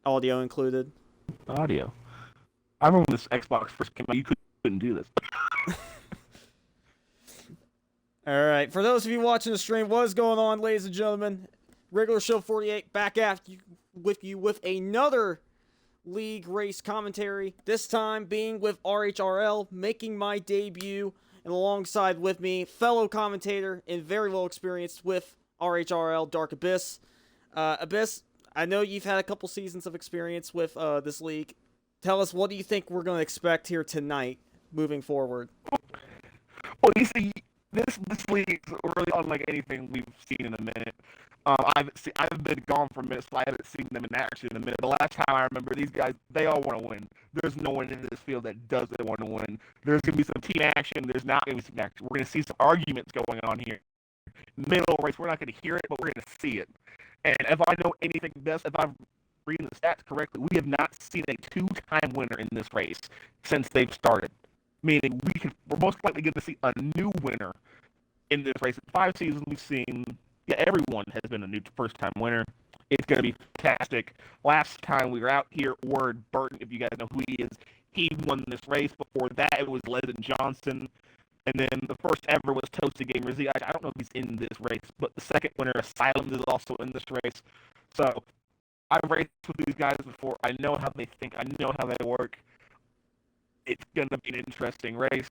Audio included. Audio. I remember when this Xbox first came out, you couldn't do this. All right. For those of you watching the stream, what is going on, ladies and gentlemen? Regular Show 48 back after you with another league race commentary. This time being with RHRL, making my debut, and alongside with me, fellow commentator and very well experienced with RHRL, Dark Abyss. Abyss, I know you've had a couple seasons of experience with this league. Tell us, what do you think we're going to expect here tonight, moving forward? Well, you see, this league is really unlike anything we've seen in a minute. I've been gone for a minute, so I haven't seen them in action in a minute. The last time I remember, these guys, they all want to win. There's no one in this field that doesn't want to win. There's going to be some team action. There's not going to be some action. We're going to see some arguments going on here. Middle race, we're not going to hear it, but we're going to see it. And if I know anything best, if I'm reading the stats correctly, we have not seen a two-time winner in this race since they've started. Meaning we're most likely going to see a new winner in this race. In 5 seasons, we've seen, everyone has been a new first-time winner. It's going to be fantastic. Last time we were out here, Ward Burton, if you guys know who he is, he won this race. Before that, it was Leslie Johnson. And then the first ever was Toasted Gamer Z. I don't know if he's in this race, but the second winner, Asylum, is also in this race. So I've raced with these guys before. I know how they think. I know how they work. It's going to be an interesting race.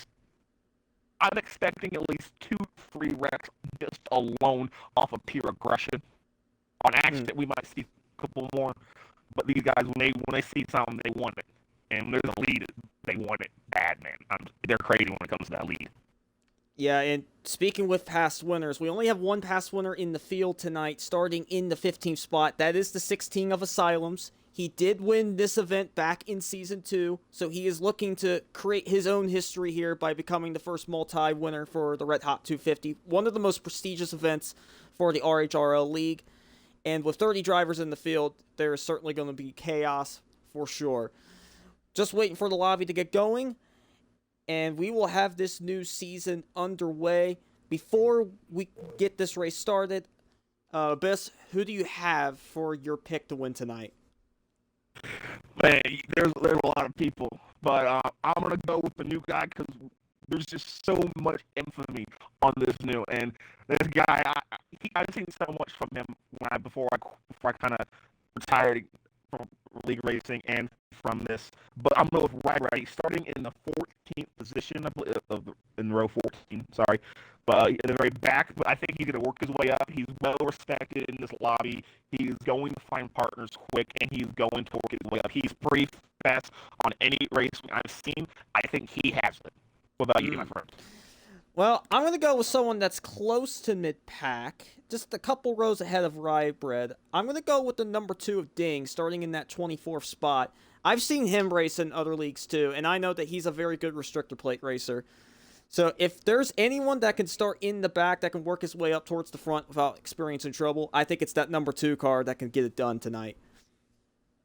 I'm expecting at least 2-3 wrecks just alone off of pure aggression. On accident, we might see a couple more. But these guys, when they see something, they want it. And when there's a lead, they want it bad, man. They're crazy when it comes to that lead. Yeah, and speaking with past winners, we only have one past winner in the field tonight, starting in the 15th spot. That is the 16 of Asylums. He did win this event back in Season 2, so he is looking to create his own history here by becoming the first multi-winner for the Red Hot 250, one of the most prestigious events for the RHRL League. And with 30 drivers in the field, there is certainly going to be chaos for sure. Just waiting for the lobby to get going, and we will have this new season underway. Before we get this race started, Abyss, who do you have for your pick to win tonight? Man, there's a lot of people, but I'm gonna go with the new guy because there's just so much infamy on this new. And this guy, I've seen so much from him before I kind of retired from league racing and from this. But I'm going with Ryder. Starting in the 14th position, I believe, in row 14. Sorry. But in the very back, but I think he's going to work his way up. He's well respected in this lobby. He's going to find partners quick, and he's going to work his way up. He's pretty fast on any race I've seen. I think he has it. What about you, my friend? Well, I'm going to go with someone that's close to mid-pack, just a couple rows ahead of Rybread. I'm going to go with the number 2 of Ding, starting in that 24th spot. I've seen him race in other leagues too, and I know that he's a very good restrictor plate racer. So if there's anyone that can start in the back, that can work his way up towards the front without experiencing trouble, I think it's that number 2 car that can get it done tonight.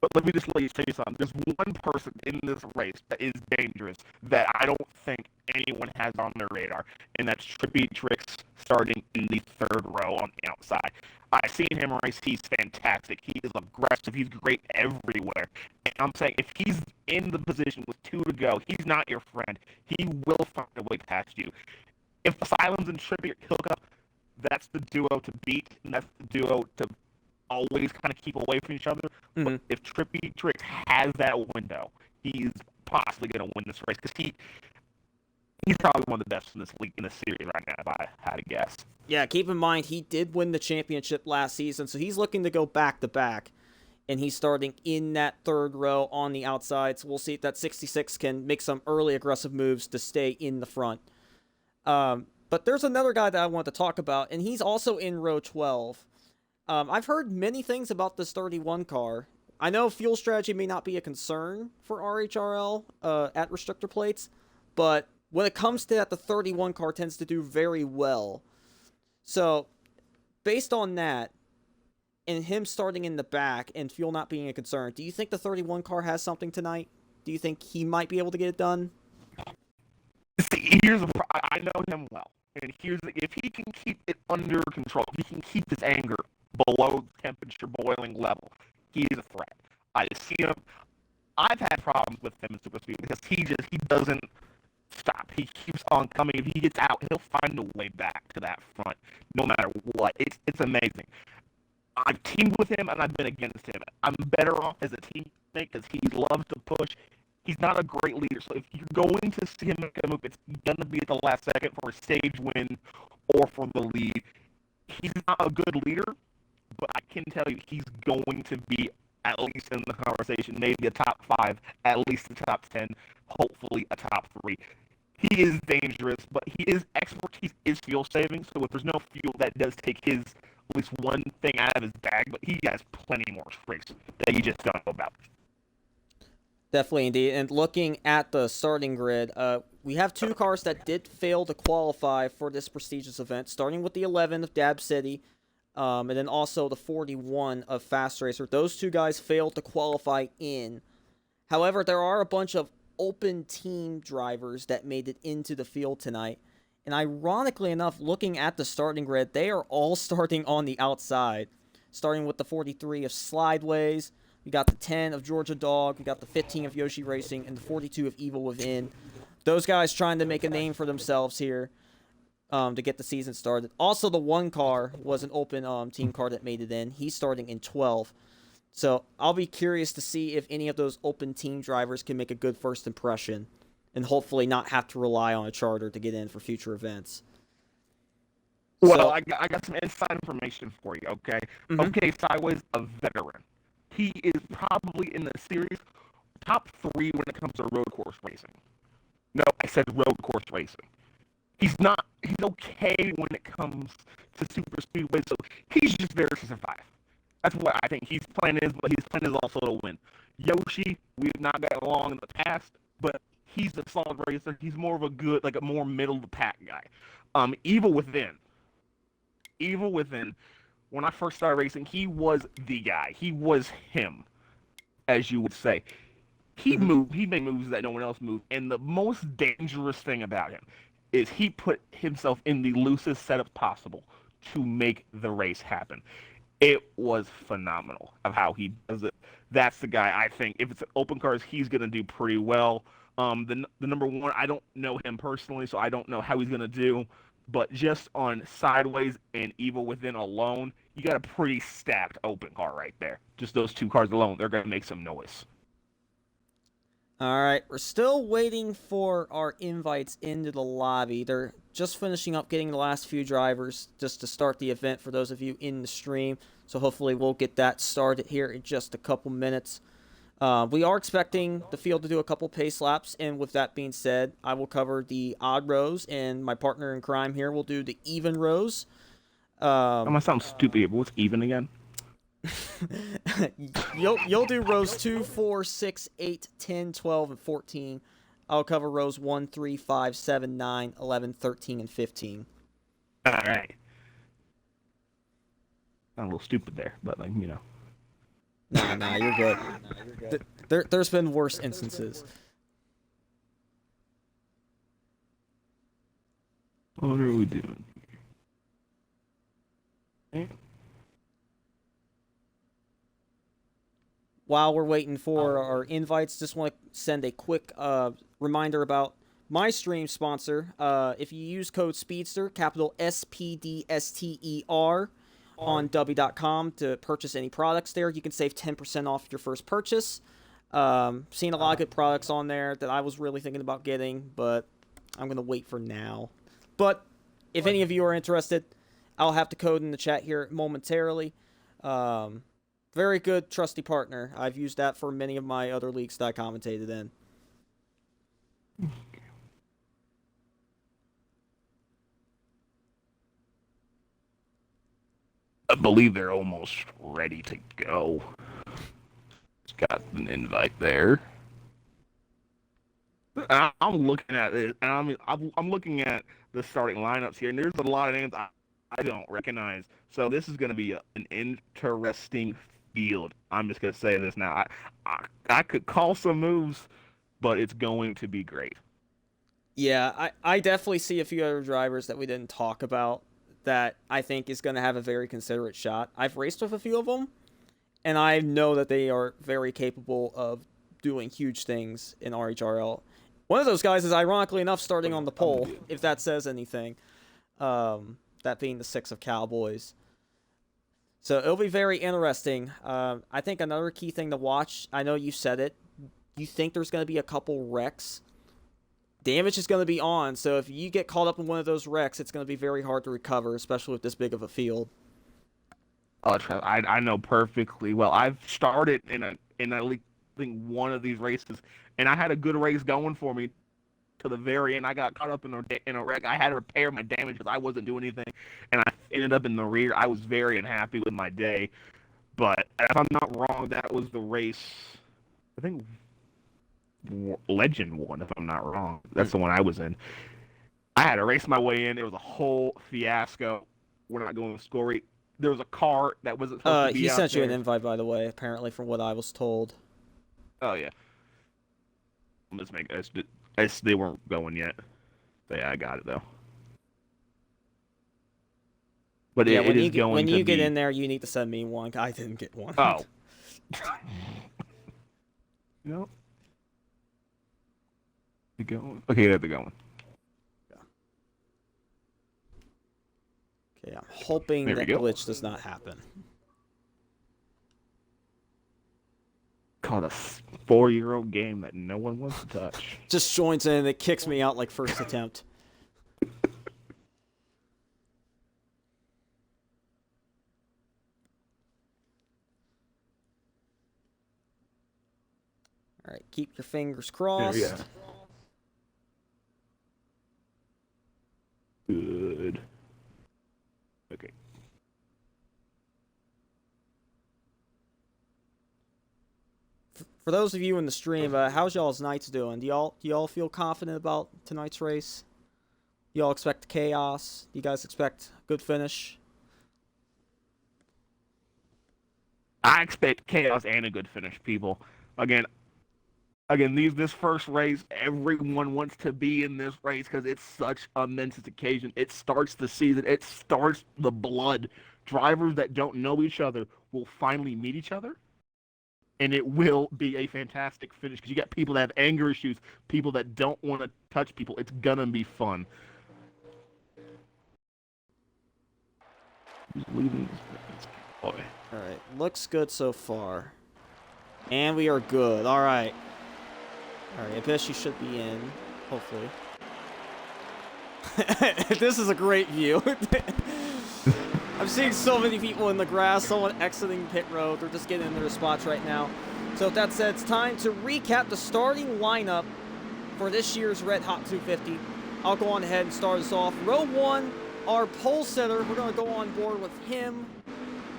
But let me just let you say something. There's one person in this race that is dangerous that I don't think anyone has on their radar, and that's Trippy Tricks starting in the 3rd row on the outside. I've seen him race. He's fantastic. He is aggressive. He's great everywhere. And I'm saying if he's in the position with 2 to go, he's not your friend. He will find a way past you. If Asylums and Trippy hook up, that's the duo to beat, and that's the duo to always kind of keep away from each other. Mm-hmm. But if Trippy Tricks has that window, he's possibly going to win this race because he's probably one of the best in this league, in this series right now, if I had to guess. Yeah, keep in mind, he did win the championship last season, so he's looking to go back-to-back, and he's starting in that 3rd row on the outside, so we'll see if that 66 can make some early aggressive moves to stay in the front. But there's another guy that I want to talk about, and he's also in row 12. I've heard many things about this 31 car. I know fuel strategy may not be a concern for RHRL at restrictor plates, but when it comes to that, the 31 car tends to do very well. So, based on that, and him starting in the back and fuel not being a concern, do you think the 31 car has something tonight? Do you think he might be able to get it done? See, I know him well, and if he can keep it under control, if he can keep his anger below temperature boiling level, he is a threat. I see him. I've had problems with him in super speed because he doesn't stop. He keeps on coming. If he gets out, he'll find a way back to that front, no matter what. It's amazing. I've teamed with him and I've been against him. I'm better off as a teammate because he loves to push. He's not a great leader, so if you're going to see him make a move, it's gonna be at the last second for a stage win or for the lead. He's not a good leader, but I can tell you he's going to be at least in the conversation, maybe a top 5, at least a top 10, hopefully a top 3. He is dangerous, but his expertise is fuel saving, so if there's no fuel, that does take his at least one thing out of his bag, but he has plenty more tricks that you just don't know about. Definitely, indeed. And looking at the starting grid, we have 2 cars that did fail to qualify for this prestigious event, starting with the 11 of Dab City, and then also the 41 of Fast Racer. Those 2 guys failed to qualify in. However, there are a bunch of open team drivers that made it into the field tonight. And ironically enough, looking at the starting grid, they are all starting on the outside. Starting with the 43 of Slideways, we got the 10 of Georgia Dog, we got the 15 of Yoshi Racing, and the 42 of Evil Within. Those guys trying to make a name for themselves here to get the season started. Also, the 1 car was an open team car that made it in. He's starting in 12. So I'll be curious to see if any of those open team drivers can make a good first impression and hopefully not have to rely on a charter to get in for future events. Well, so, I got some inside information for you, okay? Mm-hmm. Okay, Sideways, a veteran. He is probably in the series top 3 when it comes to road course racing. No, I said road course racing. He's okay when it comes to super speedway, so he's just there to survive. That's what I think his plan is, but his plan is also to win. Yoshi, we've not got along in the past, but he's a solid racer. He's more of a good, like a more middle of the pack guy. Evil Within, when I first started racing, he was the guy. He was him, as you would say. He made moves that no one else moved, and the most dangerous thing about him is he put himself in the loosest setup possible to make the race happen. It was phenomenal of how he does it. That's the guy I think. If it's open cars, he's going to do pretty well. The number 1, I don't know him personally, so I don't know how he's going to do. But just on Sideways and Evil Within alone, you got a pretty stacked open car right there. Just those 2 cars alone, they're going to make some noise. All right, we're still waiting for our invites into the lobby. They're just finishing up getting the last few drivers just to start the event for those of you in the stream. So hopefully we'll get that started here in just a couple minutes. We are expecting the field to do a couple pace laps, and with that being said, I will cover the odd rows, and my partner in crime here will do the even rows. I'm gonna sound stupid, but what's even again? You'll do rows 2, 4, 6, 8, 10, 12, and 14. I'll cover rows 1, 3, 5, 7, 9, 11, 13, and 15. All right. I'm a little stupid there, but like, you know. Nah, you're good. There's been worse instances. What are we doing? Okay. While we're waiting for our invites, just want to send a quick reminder about my stream sponsor. If you use code SPEEDSTER, capital SPDSTER, on W.com to purchase any products there, you can save 10% off your first purchase. Seen a lot of good products on there that I was really thinking about getting, but I'm going to wait for now. But if any of you are interested, I'll have the code in the chat here momentarily. Very good, trusty partner. I've used that for many of my other leagues that I commentated in. I believe they're almost ready to go. It's got an invite there. I'm looking at it, and I'm looking at the starting lineups here, and there's a lot of names I don't recognize. So this is going to be an interesting field. I'm just going to say this now. I could call some moves, but it's going to be great. Yeah, I definitely see a few other drivers that we didn't talk about that I think is going to have a very considerate shot. I've raced with a few of them, And I know that they are very capable of doing huge things in RHRL. One of those guys is, ironically enough, starting on the pole, if that says anything. That being the 6 of Cowboys. So it'll be very interesting. I think another key thing to watch, I know you said it, you think there's going to be a couple wrecks. Damage is going to be on, so if you get caught up in one of those wrecks, it's going to be very hard to recover, especially with this big of a field. Oh, I know perfectly well. I've started in I think one of these races, and I had a good race going for me to the very end. I got caught up in a wreck. I had to repair my damage because I wasn't doing anything, and I ended up in the rear. I was very unhappy with my day, but if I'm not wrong, that was the race. I think Legend won, if I'm not wrong. That's the one I was in. I had to race my way in. It was a whole fiasco. We're not going to score rate. There was a car that wasn't supposed to be He out sent you there. an invite, by the way, apparently, from what I was told. Oh, yeah. Let's make it. They weren't going yet. So, yeah, I got it, though. But yeah, it is going to be... When you get in there, you need to send me one. I didn't get one. Oh. No. They're going. Okay, there they're going. Okay, I'm hoping that glitch does not happen. Called a 4-year-old game that no one wants to touch. Just joins in and it kicks me out like first attempt. All right, keep your fingers crossed. Yeah. Good. Okay. For those of you in the stream, how's y'all's nights doing? Do y'all feel confident about tonight's race? Y'all expect chaos? Do you guys expect good finish? I expect chaos and a good finish, people. Again, this first race, everyone wants to be in this race because it's such a momentous occasion. It starts the season. It starts the blood. Drivers that don't know each other will finally meet each other, and it will be a fantastic finish because you got people that have anger issues, people that don't want to touch people. It's gonna be fun. Who's leading this boy? All right, looks good so far, and we are good. All right. Abyss, you should be in, hopefully. This is a great view. I'm seeing so many people in the grass, someone exiting pit road. They're just getting into their spots right now. So with that said, it's time to recap the starting lineup for this year's Red Hot 250. I'll go on ahead and start us off. Row 1, our pole sitter, we're going to go on board with him.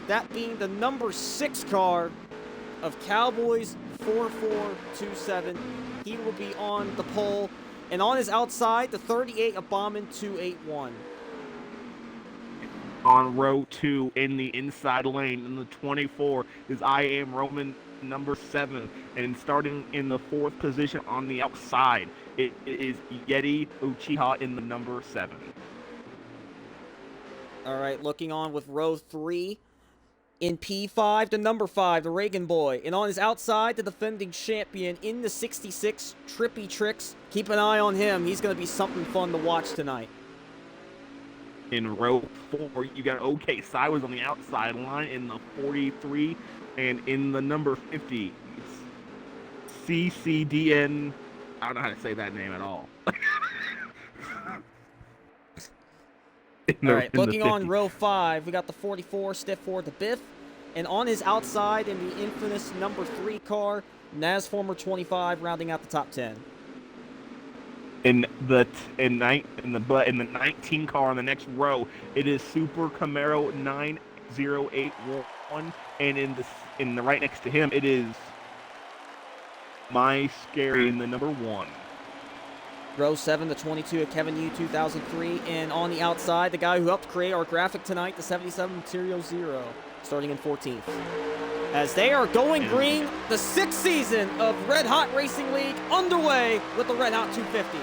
That being the number 6 car of Cowboys 4427. He will be on the pole. And on his outside, the 38 of Bauman 281. On row 2 in the inside lane in the 24 is I Am Roman number 7. And starting in the 4th position on the outside, it is Yeti Uchiha in the number 7. All right, looking on with row 3. In P5, the number 5, the Reagan boy. And on his outside, the defending champion in the 66, Trippy Tricks. Keep an eye on him. He's going to be something fun to watch tonight. In row 4, you got OK Sideways on the outside line in the 43. And in the number 50, CCDN. I don't know how to say that name at all. All right, looking on row 5, we got the 44, Stiff Ford, the Biff. And on his outside, in the infamous number 3 car, Nasformer 25, rounding out the top 10. In the 19 car on the next row, it is Super Camaro 9081, and in the right next to him, it is My Scary in the number 1. Row 7, the 22 of Kevin U 2003, and on the outside, the guy who helped create our graphic tonight, the 77 Material Zero, starting in 14th. As they are going green, the 6th season of Red Hot Racing League underway with the Red Hot 250.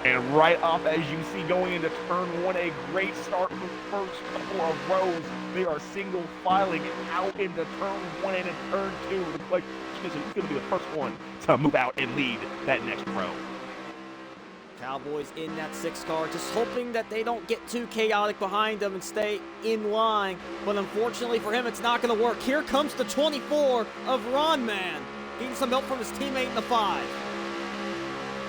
And right off, as you see, going into turn one, a great start for the first couple of rows. They are single filing out into turn one and in turn two. The question is, who's going to be the first one to move out and lead that next row? Cowboys in that 6 car, just hoping that they don't get too chaotic behind them and stay in line. But unfortunately for him, it's not going to work. Here comes the 24 of Ron Man, getting some help from his teammate in the 5.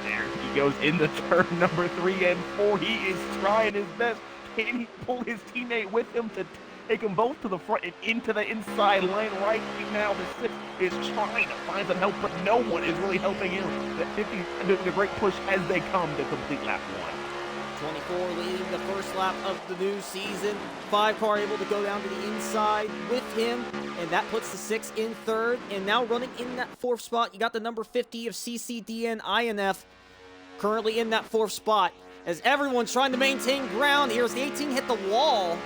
There he goes into turn number 3 and 4. He is trying his best. Can he pull his teammate with him to take them both to the front and into the inside lane right now? The 6 is trying to find some help, but no one is really helping him. The 50 is doing a great push as they come to complete lap 1. 24 leading the first lap of the new season. 5 car able to go down to the inside with him, and that puts the 6 in 3rd. And now running in that 4th spot, you got the number 50 of CCDN INF currently in that 4th spot. As everyone's trying to maintain ground here as the 18 hit the wall.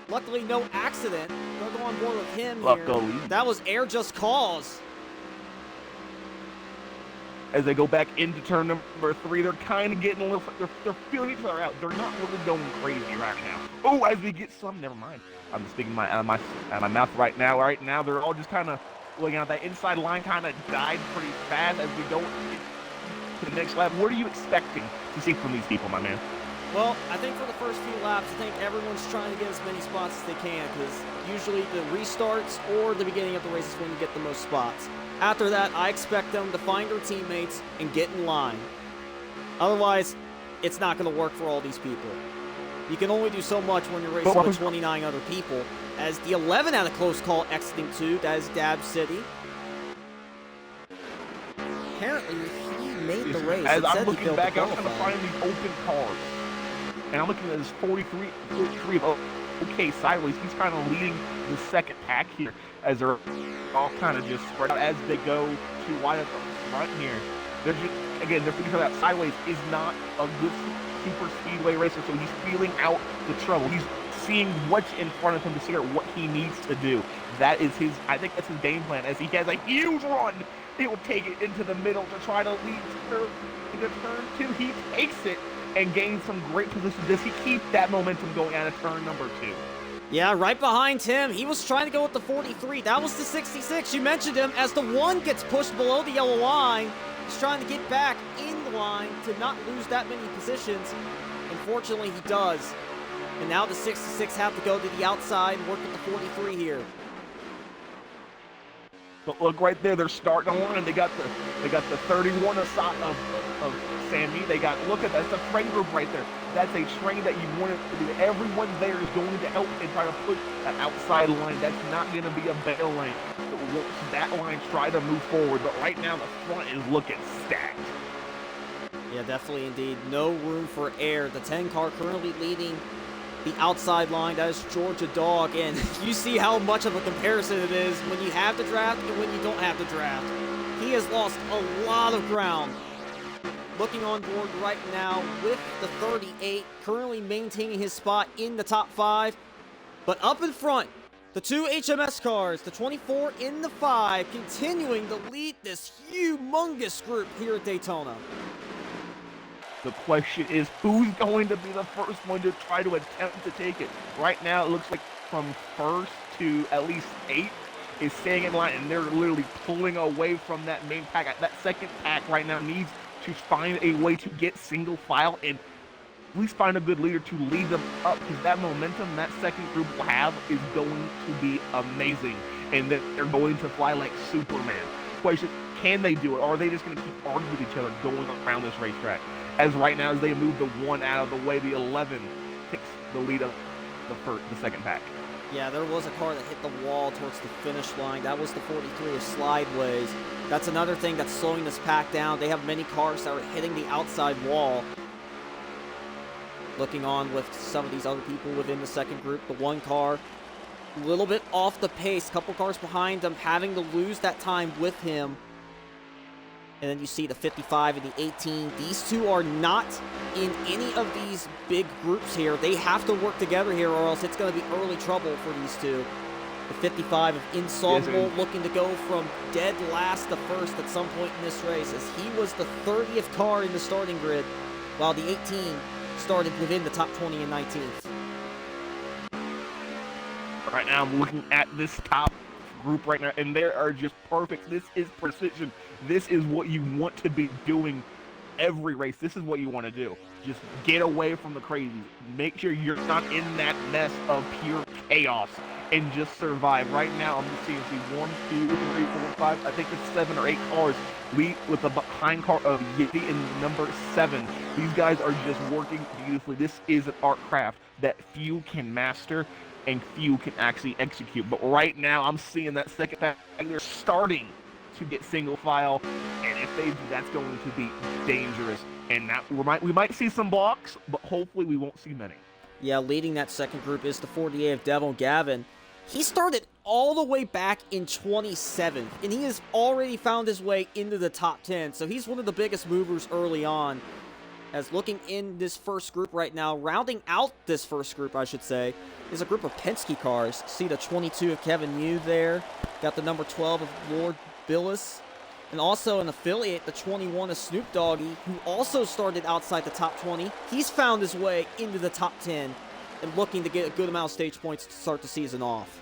Luckily, no accident. They'll go on board with him Luckily. here. That was air just cause. As they go back into turn number 3, they're kind of getting a little, they're feeling each other out. They're not really going crazy right now. Oh, as we get some, never mind. I'm just speaking my mouth right now. Right now, they're all just kind of looking at that inside line. Kind of died pretty fast as we go to the next lap. What are you expecting to see from these people, my man? Well, I think for the first few laps, I think everyone's trying to get as many spots as they can, because usually the restarts or the beginning of the race is when you get the most spots. After that, I expect them to find their teammates and get in line. Otherwise, it's not going to work for all these people. You can only do so much when you're racing with 29 other people. As the 11 had a close call exiting 2, that is Dab City. Apparently, he made the race. As I'm looking back, I'm trying to find these open cars. And I'm looking at this 43 of OK Sideways. He's kind of leading the second pack here as they're all kind of just spread out as they go to wide at the front here. They're just, again, they're figuring out Sideways is not a good super speedway racer, so he's feeling out the trouble. He's seeing what's in front of him to figure out what he needs to do. That is his, I think that's his game plan, as he has a huge run. He will take it into the middle to try to lead into turn 2. He takes it and gains some great position. Does he keep that momentum going out of turn number 2? Yeah, right behind him. He was trying to go with the 43. That was the 66. You mentioned him as the 1 gets pushed below the yellow line. He's trying to get back in the line to not lose that many positions. Unfortunately, he does. And now the 66 have to go to the outside and work with the 43 here. But look right there, they're starting a line. They got the 31 aside of Sammy. They got, look at that, that's a train group right there. That's a train that you wanted to do. Everyone there is going to help and try to push that outside line. That's not going to be a bail lane. So that line try to move forward, but right now the front is looking stacked. Yeah, definitely indeed. No room for air. The 10 car currently leading the outside line. That is Georgia Dog, and you see how much of a comparison it is when you have the draft and when you don't have the draft. He has lost a lot of ground. Looking on board right now with the 38, currently maintaining his spot in the top 5. But up in front, the 2 HMS cars, the 24 in the 5, continuing to lead this humongous group here at Daytona. The question is, who's going to be the first one to try to attempt to take it? Right now, it looks like from first to at least 8 is staying in line, and they're literally pulling away from that main pack. That second pack right now needs to find a way to get single file and at least find a good leader to lead them up, because that momentum that second group will have is going to be amazing, and that they're going to fly like Superman. Question, can they do it, or are they just going to keep arguing with each other going around this racetrack? As right now, as they move the 1 out of the way, the 11 takes the lead of the second pack. Yeah, there was a car that hit the wall towards the finish line. That was the 43 of Slideways. That's another thing that's slowing this pack down. They have many cars that are hitting the outside wall. Looking on with some of these other people within the second group. The 1 car, a little bit off the pace. Couple cars behind him, having to lose that time with him. And then you see the 55 and the 18. These 2 are not in any of these big groups here. They have to work together here, or else it's going to be early trouble for these 2. The 55 of Insolvable looking to go from dead last to first at some point in this race, as he was the 30th car in the starting grid, while the 18 started within the top 20 and 19th. Right now, I'm looking at this top group right now, and they are just perfect. This is precision. This is what you want to be doing every race. This is what you want to do. Just get away from the crazies. Make sure you're not in that mess of pure chaos and just survive. Right now, I'm just seeing 1, 2, 3, 4, 5. I think it's 7 or 8 cars lead with the behind car of Yeti in number 7. These guys are just working beautifully. This is an art craft that few can master and few can actually execute. But right now, I'm seeing that second pack. They're starting to get single file, and if they do, that's going to be dangerous. And that we might see some blocks, but hopefully we won't see many. Yeah, leading that second group is the 48 of Devil Gavin. He started all the way back in 27th, and he has already found his way into the top 10, so he's one of the biggest movers early on. As looking in this first group right now, rounding out this first group, I should say, is a group of Penske cars. See the 22 of Kevin Yu there, got the number 12 of Lord Billis, and also an affiliate, the 21 of Snoop Doggy, who also started outside the top 20. He's found his way into the top 10 and looking to get a good amount of stage points to start the season off.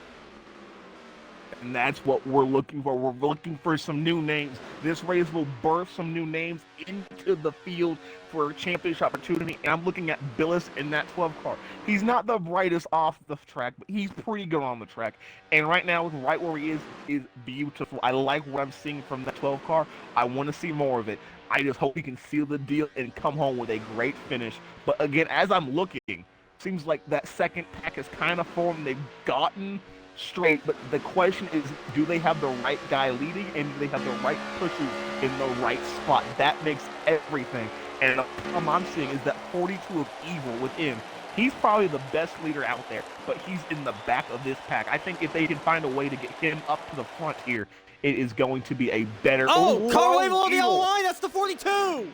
And that's what we're looking for. We're looking for some new names. This race will birth some new names into the field for a championship opportunity. And I'm looking at Billis in that 12 car. He's not the brightest off the track, but he's pretty good on the track. And right now, right where he is beautiful. I like what I'm seeing from that 12 car. I want to see more of it. I just hope he can seal the deal and come home with a great finish. But again, as I'm looking, seems like that second pack is kind of formed. They've gotten straight, but the question is, do they have the right guy leading, and do they have the right pushes in the right spot? That makes everything. And the problem I'm seeing is that 42 of Evil within. He's probably the best leader out there, but he's in the back of this pack. I think if they can find a way to get him up to the front here, it is going to be a better... Oh, car way below the yellow line! That's the 42!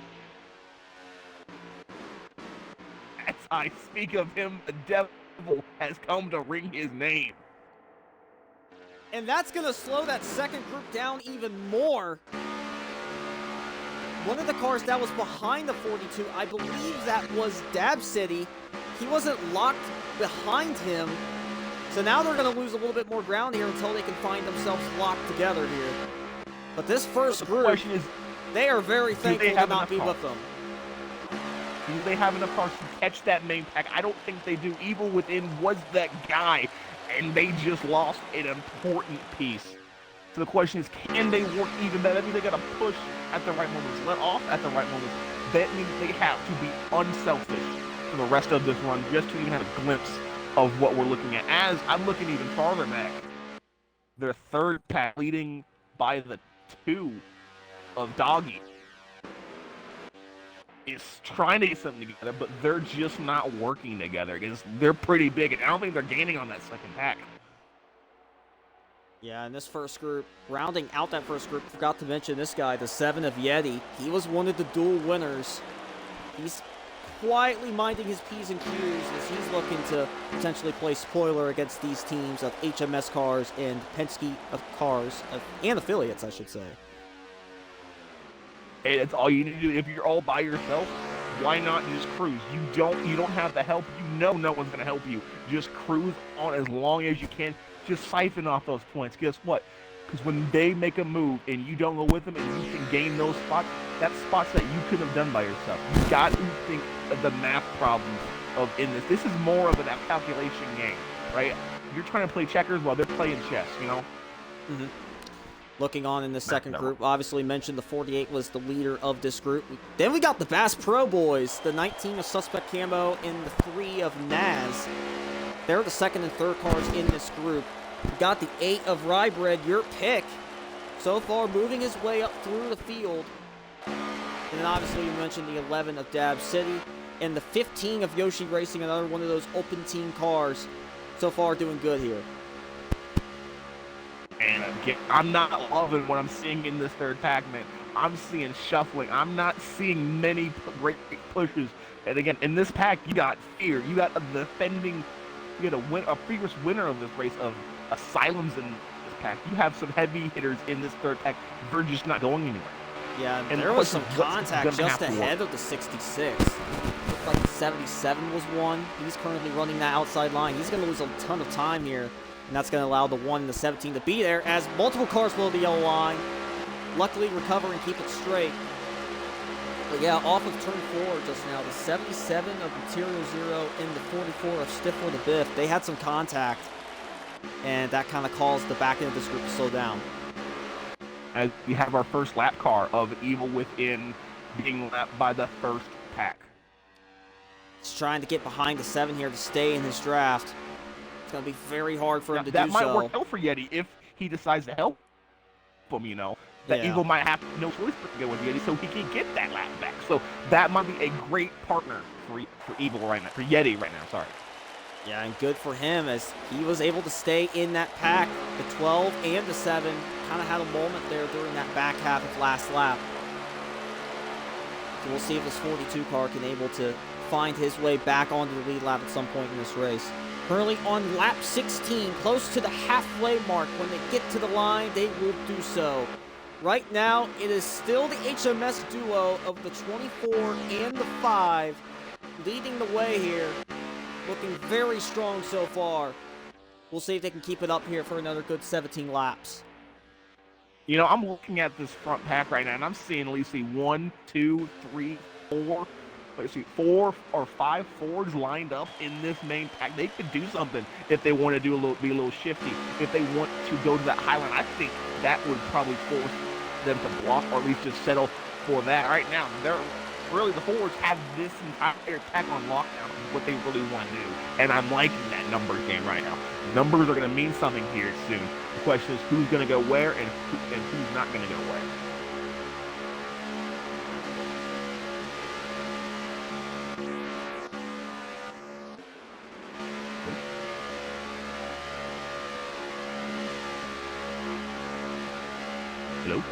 As I speak of him, the devil has come to ring his name. And that's going to slow that second group down even more. One of the cars that was behind the 42, I believe that was Dab City. He wasn't locked behind him. So now they're going to lose a little bit more ground here until they can find themselves locked together here. But this first group, they are very thankful to not be with them. Do they have enough cars to catch that main pack? I don't think they do. Evil Within was that guy, and they just lost an important piece. So the question is, can they work even better? That means they got to push at the right moments, let off at the right moments. That means they have to be unselfish for the rest of this run just to even have a glimpse of what we're looking at. As I'm looking even farther back, their third pack leading by the 2 of Doggy is trying to get something together, but they're just not working together because they're pretty big, and I don't think they're gaining on that second pack. Yeah, in this first group, rounding out that first group, forgot to mention this guy, the 7 of Yeti. He was one of the dual winners. He's quietly minding his P's and Q's as he's looking to potentially play spoiler against these teams of HMS cars and Penske cars, and affiliates, I should say. Hey, that's all you need to do. If you're all by yourself, why not just cruise? You don't have the help. You know no one's going to help you. Just cruise on as long as you can. Just siphon off those points. Guess what? Because when they make a move and you don't go with them and you can gain those spots, that's spots that you couldn't have done by yourself. You got to think of the math problems in this. This is more of a calculation game, right? You're trying to play checkers while they're playing chess, you know? Mm-hmm. Looking on in the second group, obviously mentioned the 48 was the leader of this group. Then we got the Bass Pro Boys, the 19 of Suspect Camo and the 3 of Naz. They're the second and third cars in this group. We got the 8 of Rybread, your pick, so far moving his way up through the field. And then obviously you mentioned the 11 of Dab City and the 15 of Yoshi Racing, another one of those open team cars. So far doing good here. And again, I'm not loving what I'm seeing in this third pack, man. I'm seeing shuffling. I'm not seeing many great pushes. And again, in this pack, you got Fear. You got a defending, you got a previous winner of this race of asylums in this pack. You have some heavy hitters in this third pack. They're just not going anywhere. Yeah, And there was some what's contact gonna just have to ahead of the 66. Looked like the 77 was one. He's currently running that outside line. He's going to lose a ton of time here, and that's going to allow the 1 and the 17 to be there as multiple cars below the yellow line. Luckily, recover and keep it straight. But yeah, off of turn 4 just now, the 77 of Material Zero and the 44 of Stiff for the Biff, they had some contact, and that kind of caused the back end of this group to slow down. As we have our first lap car of Evil Within being lapped by the first pack. He's trying to get behind the 7 here to stay in his draft. It's going to be very hard for him to do so. That might work out for Yeti if he decides to help him, you know. That Evil might have no choice but to go with Yeti so he can get that lap back. So that might be a great partner for Evil right now, for Yeti right now, sorry. Yeah, and good for him as he was able to stay in that pack. The 12 and the 7 kind of had a moment there during that back half of last lap. So we'll see if this 42 car can able to find his way back onto the lead lap at some point in this race. Currently on lap 16, close to the halfway mark. When they get to the line, they will do so. Right now, it is still the HMS duo of the 24 and the 5 leading the way here. Looking very strong so far. We'll see if they can keep it up here for another good 17 laps. You know, I'm looking at this front pack right now, and I'm seeing at least 1, 2, 3, 4. Let's see, 4 or 5 Fords lined up in this main pack. They could do something if they want to be a little shifty. If they want to go to that high line, I think that would probably force them to block or at least just settle for that. Right now, the Fords have this entire pack on lockdown, what they really want to do. And I'm liking that numbers game right now. Numbers are going to mean something here soon. The question is who's going to go where and who's not going to go where. Hello?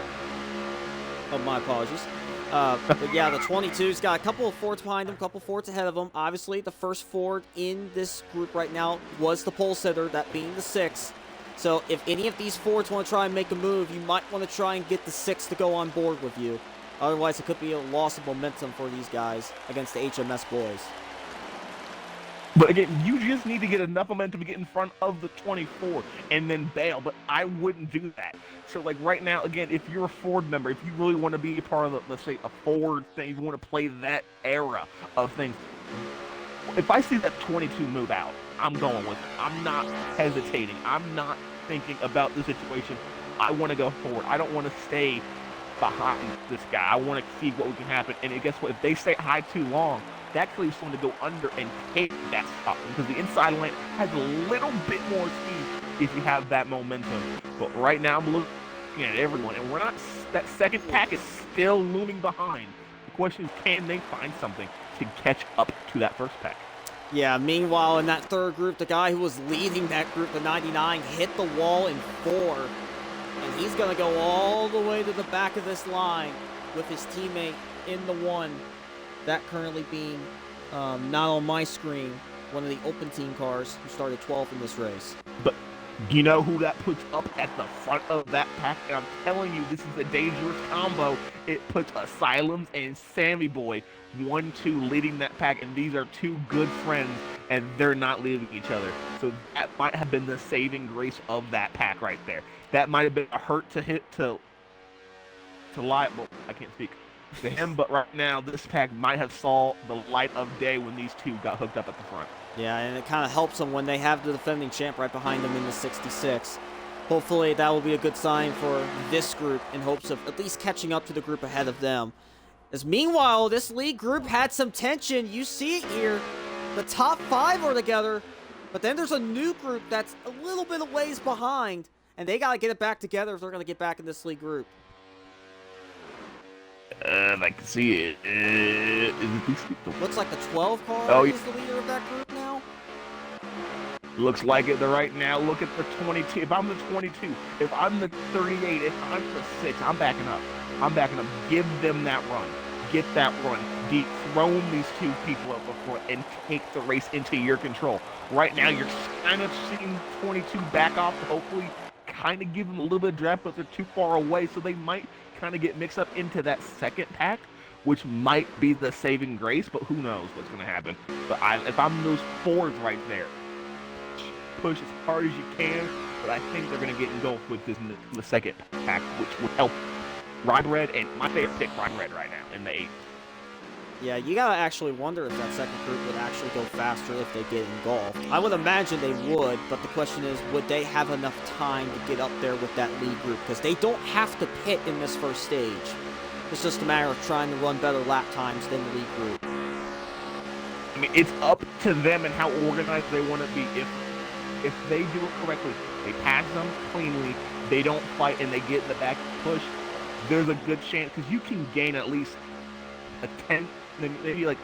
Oh, my apologies. But yeah, the 22's got a couple of Fords behind him, a couple of Fords ahead of him. Obviously, the first Ford in this group right now was the pole sitter, that being the 6. So if any of these Fords want to try and make a move, you might want to try and get the 6 to go on board with you. Otherwise, it could be a loss of momentum for these guys against the HMS boys. But again, you just need to get enough momentum to get in front of the 24 and then bail. But I wouldn't do that. So, like, right now, again, if you're a Ford member, if you really want to be a part of, let's say, a Ford thing, you want to play that era of things, if I see that 22 move out, I'm going with it. I'm not hesitating. I'm not thinking about the situation. I want to go forward. I don't want to stay behind this guy. I want to see what can happen. And guess what? If they stay high too long, that cleaves someone to go under and take that spot because the inside lane has a little bit more speed if you have that momentum. But right now, I'm looking at everyone, and we're not. That second pack is still looming behind. The question is, can they find something to catch up to that first pack? Yeah, meanwhile, in that third group, the guy who was leading that group, the 99, hit the wall in 4. And he's going to go all the way to the back of this line with his teammate in the 1. That currently being, not on my screen, one of the open team cars who started 12th in this race. But you know who that puts up at the front of that pack? And I'm telling you, this is a dangerous combo. It puts Asylums and Sammy Boy 1-2 leading that pack, and these are 2 good friends, and they're not leaving each other. So that might have been the saving grace of that pack right there. That might have been a hurt to hit to liable. I can't speak to him, but right now this pack might have saw the light of day when these 2 got hooked up at the front. Yeah, and it kind of helps them when they have the defending champ right behind them in the 66. Hopefully that will be a good sign for this group in hopes of at least catching up to the group ahead of them. As meanwhile, this lead group had some tension. You see it here. The top 5 are together, but then there's a new group that's a little bit of ways behind, and they got to get it back together if they're going to get back in this lead group. I can see it. Is it Looks like the 12 car is the leader of that group now. Looks like it right now. Look at the 22. If I'm the 22, if I'm the 38, if I'm the 6, I'm backing up. I'm backing up. Give them that run. get that run, dethrone these two people up before, and take the race into your control. Right now, you're kind of seeing 22 back off to hopefully kind of give them a little bit of draft, but they're too far away, so they might kind of get mixed up into that second pack, which might be the saving grace, but who knows what's going to happen. But if I'm those Fords right there, push as hard as you can, but I think they're going to get engulfed with this in the second pack, which would help Ride Red, and my favorite pick, Ride Red right now, in the 8th. Yeah, you gotta actually wonder if that second group would actually go faster if they get engulfed. I would imagine they would, but the question is, would they have enough time to get up there with that lead group? Because they don't have to pit in this first stage. It's just a matter of trying to run better lap times than the lead group. I mean, it's up to them and how organized they want to be. If they do it correctly, they pass them cleanly, they don't fight, and they get in the back push, there's a good chance, because you can gain at least a tenth, maybe like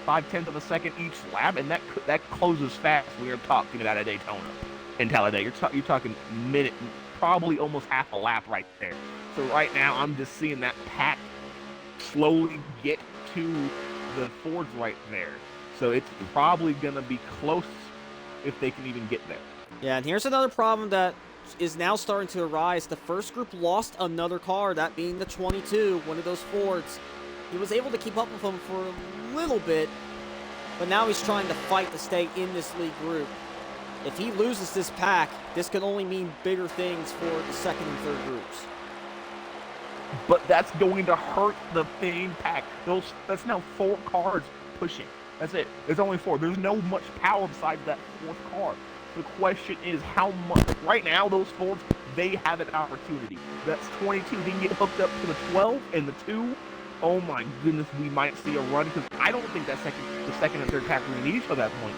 5/10 of a second each lap, and that closes fast. We are talking about a Daytona in Talladega. You're talking minute, probably almost half a lap right there. So right now, I'm just seeing that pack slowly get to the Fords right there. So it's probably gonna be close if they can even get there. Yeah, and here's another problem that is now starting to arise. The first group lost another car, that being the 22, one of those Fords. He was able to keep up with him for a little bit, but now he's trying to fight to stay in this lead group. If he loses this pack, this could only mean bigger things for the second and third groups. But that's going to hurt the main pack. That's now 4 cars pushing. That's it. There's only 4. There's no much power besides that 4th car. The question is how much. Right now, those Fords, they have an opportunity. That's 22. They can get hooked up to the 12 and the 2. Oh my goodness, we might see a run, because I don't think the second and third pack really need each other at that point.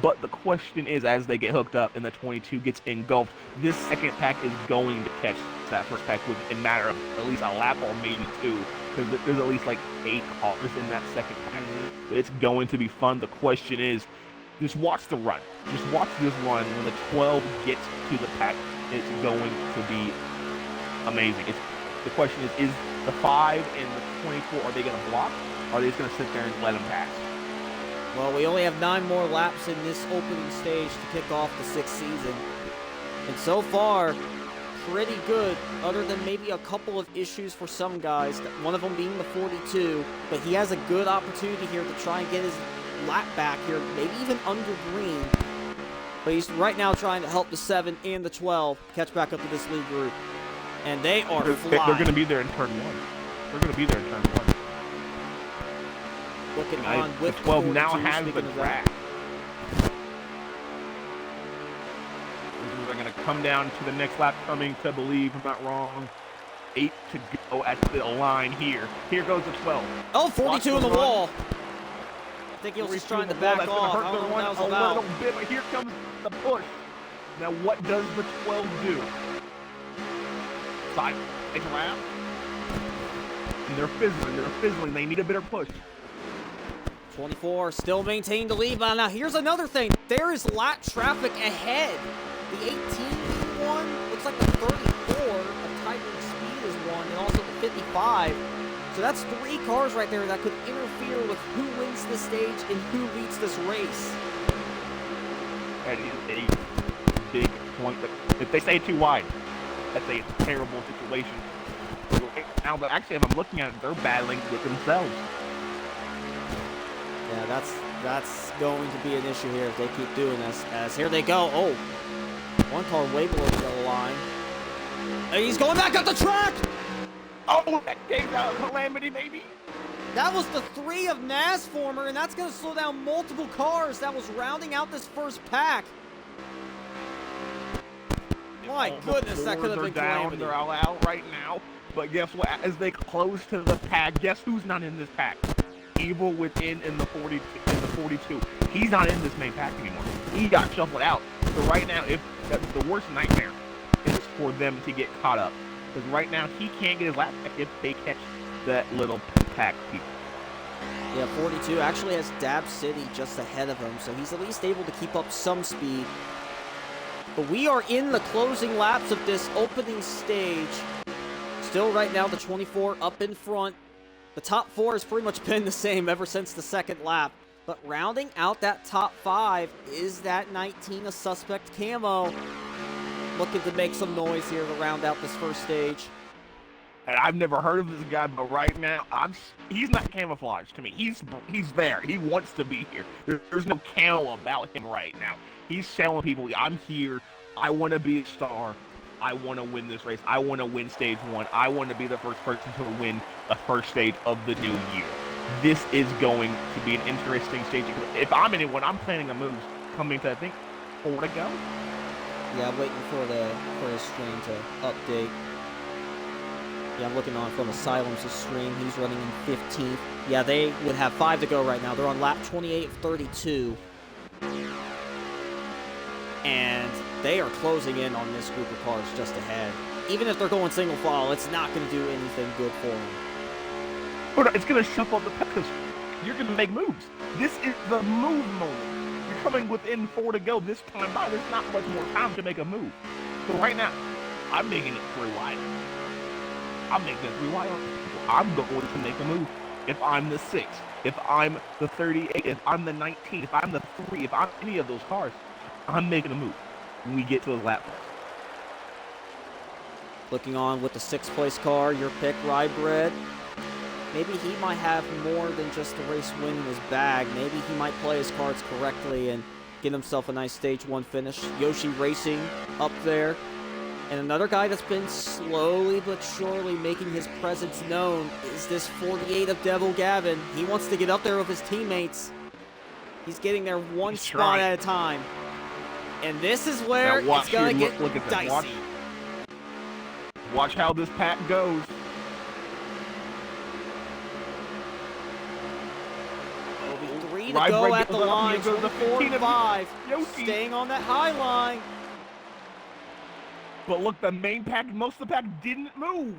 But the question is, as they get hooked up and the 22 gets engulfed, this second pack is going to catch that first pack within a matter of at least a lap or maybe 2, because there's at least like 8 cars in that second pack. It's going to be fun. The question is, just watch the run. Just watch this run. When the 12 gets to the pack, it's going to be amazing. The question is the 5 and the 24, are they going to block? Or are they just going to sit there and let them pass? Well, we only have 9 more laps in this opening stage to kick off the 6th season. And so far, pretty good, other than maybe a couple of issues for some guys, one of them being the 42, but he has a good opportunity here to try and get his lap back here, maybe even under green. But he's right now trying to help the 7 and the 12 catch back up to this lead group. And they are flying. They're going to be there in turn 1. They're going to be there in turn 1. Looking on with the 12 now has the track. They're going to come down to the next lap coming to believe, I'm not wrong. 8 to go at the line here. Here goes the 12. Oh, 42 in the wall. I think he was just trying to back off. I don't know what that was about. A little bit, but here comes the push. Now what does the 12 do? Side lap. And they're fizzling. They need a better push. 24 still maintained the lead, but now here's another thing. There is lap traffic ahead. The 18 one looks like the 34 of Tiger's Speed is one, and also the 55. So that's 3 cars right there that could interfere with who wins this stage and who leads this race. That is a big point. If they stay too wide, that's a terrible situation. Now, but actually, if I'm looking at it, they're battling with themselves. Yeah, that's going to be an issue here if they keep doing this. As here they go. Oh, one car way below the yellow line. And he's going back up the track. Oh, that gave out a calamity, maybe. That was the 3 of Nasformer, and that's going to slow down multiple cars that was rounding out this first pack. My goodness, that could have been calamity. They're all out right now. But guess what? As they close to the pack, guess who's not in this pack? Evil Within in the 42. He's not in this main pack anymore. He got shuffled out. So right now, if that's the worst nightmare is for them to get caught up. Because right now, he can't get his lap back if they catch that little pack people. Yeah, 42 actually has Dab City just ahead of him, so he's at least able to keep up some speed. But we are in the closing laps of this opening stage. Still right now, the 24 up in front. The top 4 has pretty much been the same ever since the second lap. But rounding out that top 5 is that 19 a suspect camo. Looking to make some noise here to round out this first stage. And I've never heard of this guy, but right now, he's not camouflaged to me. He's there. He wants to be here. There's no camo about him right now. He's telling people, I'm here. I want to be a star. I want to win this race. I want to win stage 1. I want to be the first person to win the first stage of the new year. This is going to be an interesting stage. If I'm anyone, I'm planning a move coming to, I think, 4 to go. Yeah, I'm waiting for the stream to update. Yeah, I'm looking on from Asylum's stream. He's running in 15th. Yeah, they would have 5 to go right now. They're on lap 28 of 32. And they are closing in on this group of cars just ahead. Even if they're going single file, it's not going to do anything good for them. But it's going to shuffle the pack because you're going to make moves. This is the move moment. You're coming within 4 to go this time by. There's not much more time to make a move. So right now, I'm making it 3 wide. I'm making it 3 wide. I'm going to make a move. If I'm the 6, if I'm the 38, if I'm the 19, if I'm the 3, if I'm any of those cars, I'm making a move when we get to those lap times. Looking on with the 6th place car, your pick, Rybread. Maybe he might have more than just the race win in his bag. Maybe he might play his cards correctly and get himself a nice stage 1 finish. Yoshi Racing up there. And another guy that's been slowly but surely making his presence known is this 48 of Devil Gavin. He wants to get up there with his teammates. He's getting there one spot at a time. And this is where it's going to get dicey. Watch how this pack goes. Three to go at the line, 4 and 5. Staying on that high line. But look, the main pack, most of the pack didn't move.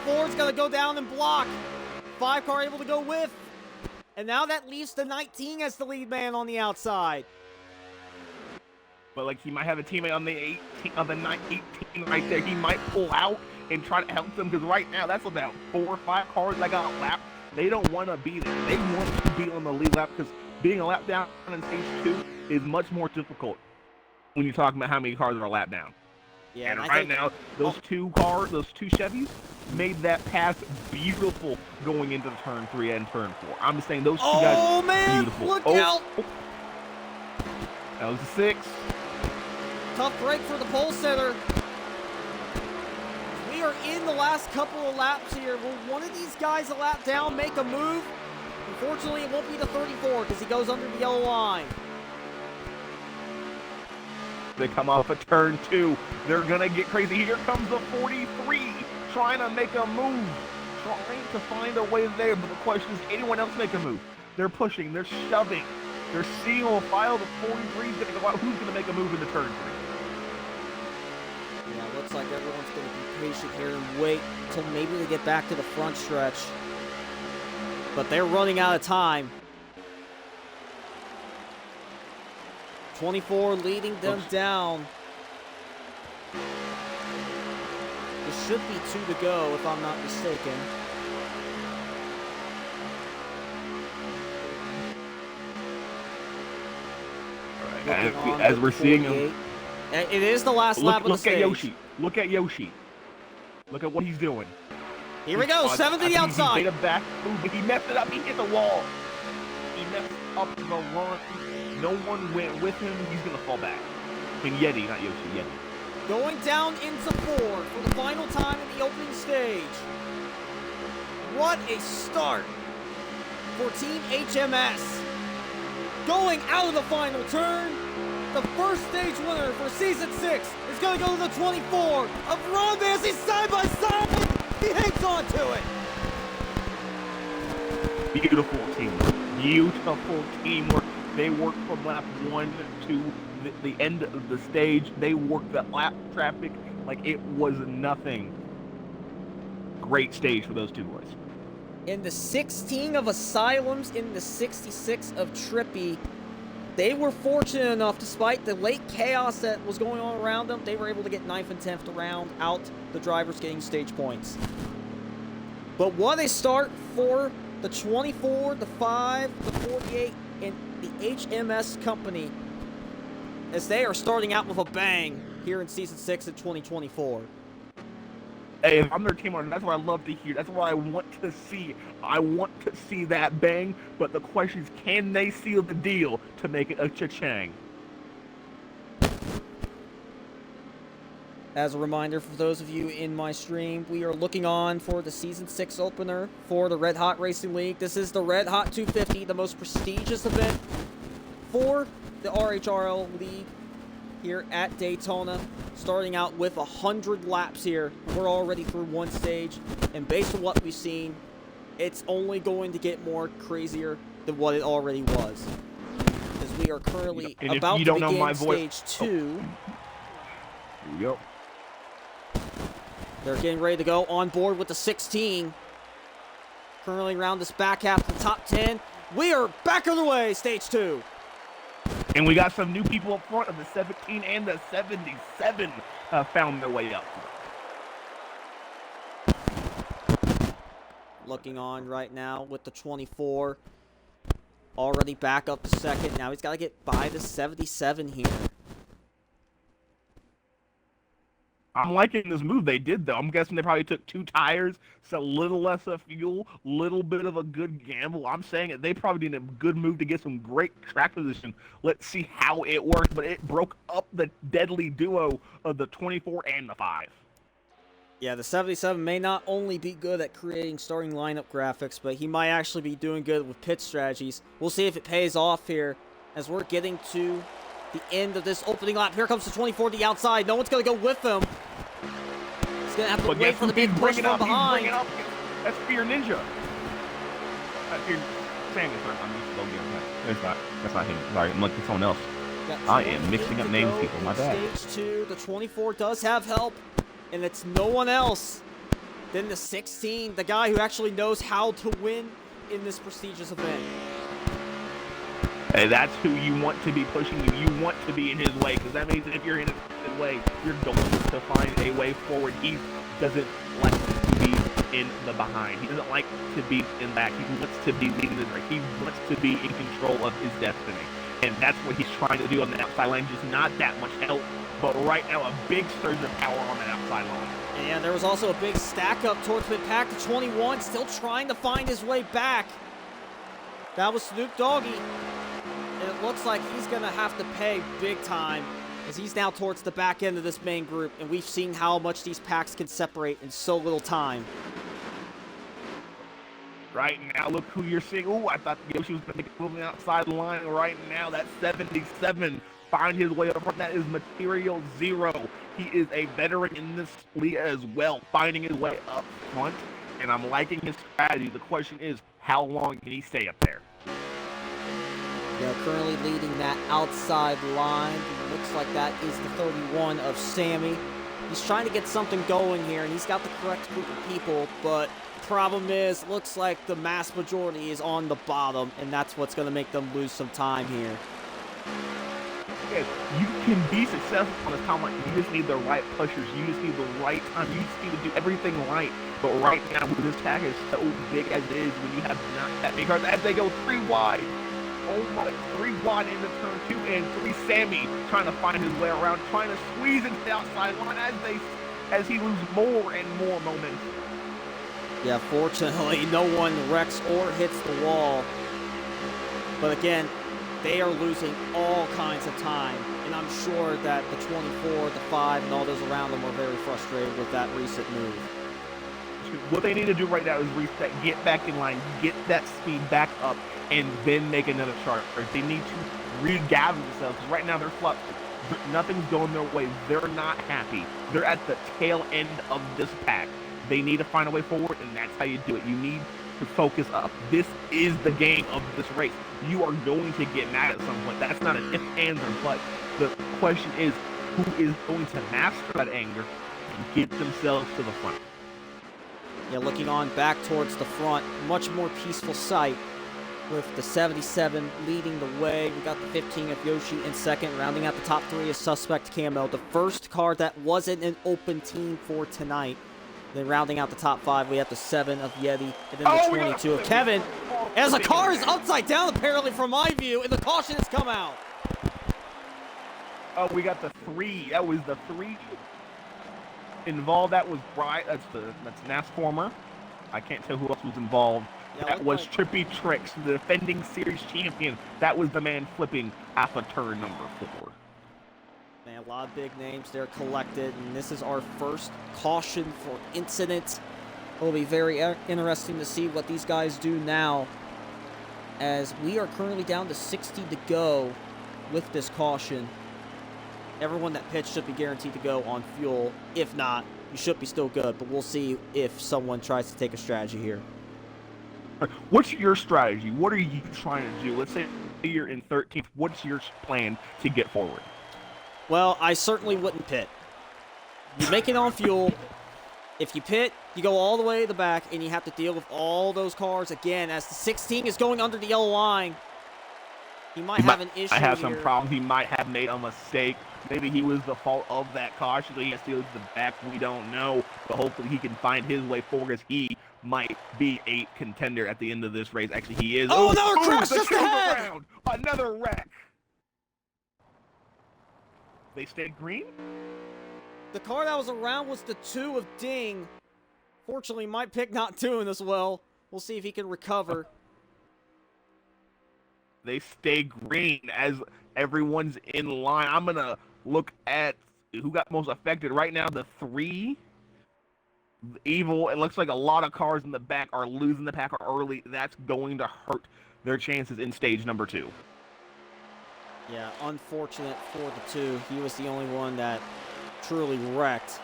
24 is going to go down and block. 5 car able to go with. And now that leaves the 19 as the lead man on the outside. But like he might have a teammate on the 18, on the 18 right there. He might pull out and try to help them because right now that's about 4 or 5 cars that got lapped. They don't want to be there. They want to be on the lead lap because being a lap down in stage 2 is much more difficult when you're talking about how many cars are a lap down. Yeah, and right now, those two Chevys made that pass beautiful going into turn 3 and turn 4. I'm just saying those two guys are beautiful. Look out! That was a 6. Tough break for the pole sitter. We are in the last couple of laps here. Will one of these guys a lap down make a move? Unfortunately, it won't be the 34 because he goes under the yellow line. They come off of turn 2. They're going to get crazy. Here comes the 43 trying to make a move. Trying to find a way there. But the question is, anyone else make a move? They're pushing. They're shoving. They're single file. The 43 is going to go out. Who's going to make a move into turn 3? Yeah, looks like everyone's going to be patient here and wait until maybe they get back to the front stretch. But they're running out of time. 24 leading them down. It should be 2 to go if I'm not mistaken. As we're seeing him. It is the last lap of the stage. Look at Yoshi. Look at Yoshi. Look at what he's doing. Here we go. 7 to the outside. He made a back move, but he messed it up. He hit the wall. He messed up the run. No one went with him. He's going to fall back. I mean, Yeti, not Yoshi, Yeti. Going down into 4 for the final time in the opening stage. What a start for Team HMS. Going out of the final turn, the first stage winner for Season 6 is going to go to the 24 of Ron Massey side by side. He hangs on to it. Beautiful teamwork. Beautiful teamwork. They worked from lap 1 to the end of the stage. They worked that lap traffic like it was nothing. Great stage for those two boys. In the 16 of Asylums, in the 66 of Trippy, they were fortunate enough, despite the late chaos that was going on. on around them, they were able to get 9th and 10th to round out the drivers getting stage points. But what a start for the 24, the 5, the 48, and the HMS Company, as they are starting out with a bang here in Season 6 of 2024. Hey, if I'm their team owner, that's what I love to hear. That's what I want to see. I want to see that bang, but the question is, can they seal the deal to make it a cha-chang? As a reminder for those of you in my stream, we are looking on for the Season 6 opener for the Red Hot Racing League. This is the Red Hot 250, the most prestigious event for the RHRL League here at Daytona. Starting out with 100 laps here. We're already through one stage, and based on what we've seen, it's only going to get more crazier than what it already was. As we are currently about to begin stage 2. Here we go. They're getting ready to go on board with the 16. Currently around this back half of the top 10. We are back on the way, stage 2. And we got some new people up front of the 17 and the 77 found their way up. Looking on right now with the 24. Already back up to second. Now he's got to get by the 77 here. I'm liking this move they did, though. I'm guessing they probably took 2 tires, so a little less of fuel, little bit of a good gamble. I'm saying it. They probably did a good move to get some great track position. Let's see how it works, but it broke up the deadly duo of the 24 and the 5. Yeah, the 77 may not only be good at creating starting lineup graphics, but he might actually be doing good with pit strategies. We'll see if it pays off here as we're getting to the end of this opening lap. Here comes the 24 to the outside. No one's going to go with him. He's going to have to wait for the big push from behind. That's Fear Ninja. Fear Sammy, sorry. I'm just going to get That's not him. Sorry, I'm looking for someone else. I am mixing up names, people. My bad. Stage 2, the 24 does have help, and it's no one else than the 16, the guy who actually knows how to win in this prestigious event. Hey, that's who you want to be pushing you. You want to be in his way, because that means that if you're in his way, you're going to find a way forward. He doesn't like to be in the behind. He doesn't like to be in back. He wants to be leading the race. He wants to be in control of his destiny. And that's what he's trying to do on the outside line. Just not that much help, but right now a big surge of power on that outside line. And there was also a big stack up towards mid-pack. The 21 still trying to find his way back. That was Snoop Doggy. And it looks like he's going to have to pay big time, as he's now towards the back end of this main group, and we've seen how much these packs can separate in so little time. Right now, look who you're seeing. Ooh, I thought Yoshi was going to make a move on the outside line. Right now, that 77 find his way up front. That is Material Zero. He is a veteran in this league as well, finding his way up front, and I'm liking his strategy. The question is, how long can he stay up there? Yeah, currently leading that outside line. Looks like that is the 31 of Sammy. He's trying to get something going here, and he's got the correct group of people, but the problem is, looks like the mass majority is on the bottom, and that's what's going to make them lose some time here. Yes, you can be successful on this timeline. You just need the right pushers. You just need the right time. You just need to do everything right. But right now, with this tag is so big as it is, when you have not that many cars, as they go 3 wide. Oh my, 3 wide into turn 2, and 3 Sammy trying to find his way around, trying to squeeze into the outside line as he loses more and more momentum. Yeah, fortunately, no one wrecks or hits the wall. But again, they are losing all kinds of time, and I'm sure that the 24, the 5, and all those around them are very frustrated with that recent move. What they need to do right now is reset, get back in line, get that speed back up, and then make another chart. They need to regather themselves. Right now they're flustered. Nothing's going their way. They're not happy. They're at the tail end of this pack. They need to find a way forward, and that's how you do it. You need to focus up. This is the game of this race. You are going to get mad at some point. That's not an if, ands, or but. The question is, who is going to master that anger and get themselves to the front? Yeah, looking on back towards the front, much more peaceful sight with the 77 leading the way. We got the 15 of Yoshi in second. Rounding out the top 3 is Suspect Camo, the first car that wasn't an open team for tonight. Then rounding out the top 5, we have the 7 of Yeti, and then the 22 of Kevin. As the car is upside down, apparently, from my view, and the caution has come out. Oh, we got the 3. That was the 3 involved. That was Brian. That's NASFormer. I can't tell who else was involved. Yeah, that was Trippy Tricks, the defending series champion. That was the man flipping half a turn number 4. Man, a lot of big names there collected, and this is our first caution for incident. It'll be very interesting to see what these guys do now, as we are currently down to 60 to go with this caution. Everyone that pitched should be guaranteed to go on fuel. If not, you should be still good, but we'll see if someone tries to take a strategy here. What's your strategy? What are you trying to do? Let's say you're in 13th. What's your plan to get forward? Well, I certainly wouldn't pit. You make it on fuel. If you pit, you go all the way to the back, and you have to deal with all those cars again. As the 16 is going under the yellow line, he might have an issue. I have here. some problems. He might have made a mistake. Maybe he was the fault of that caution. So he has to go to the back. We don't know. But hopefully he can find his way forward, as he might be a contender at the end of this race. Actually, he is. Oh, another crash just ahead! Another wreck. They stayed green? The car that was around was the 2 of Ding. Fortunately, my pick not doing as well. We'll see if he can recover. They stay green as everyone's in line. I'm going to look at who got most affected. Right now, the 3, Evil. It looks like a lot of cars in the back are losing the pack early. That's going to hurt their chances in stage number 2. Yeah, unfortunate for the 2. He was the only one that truly wrecked.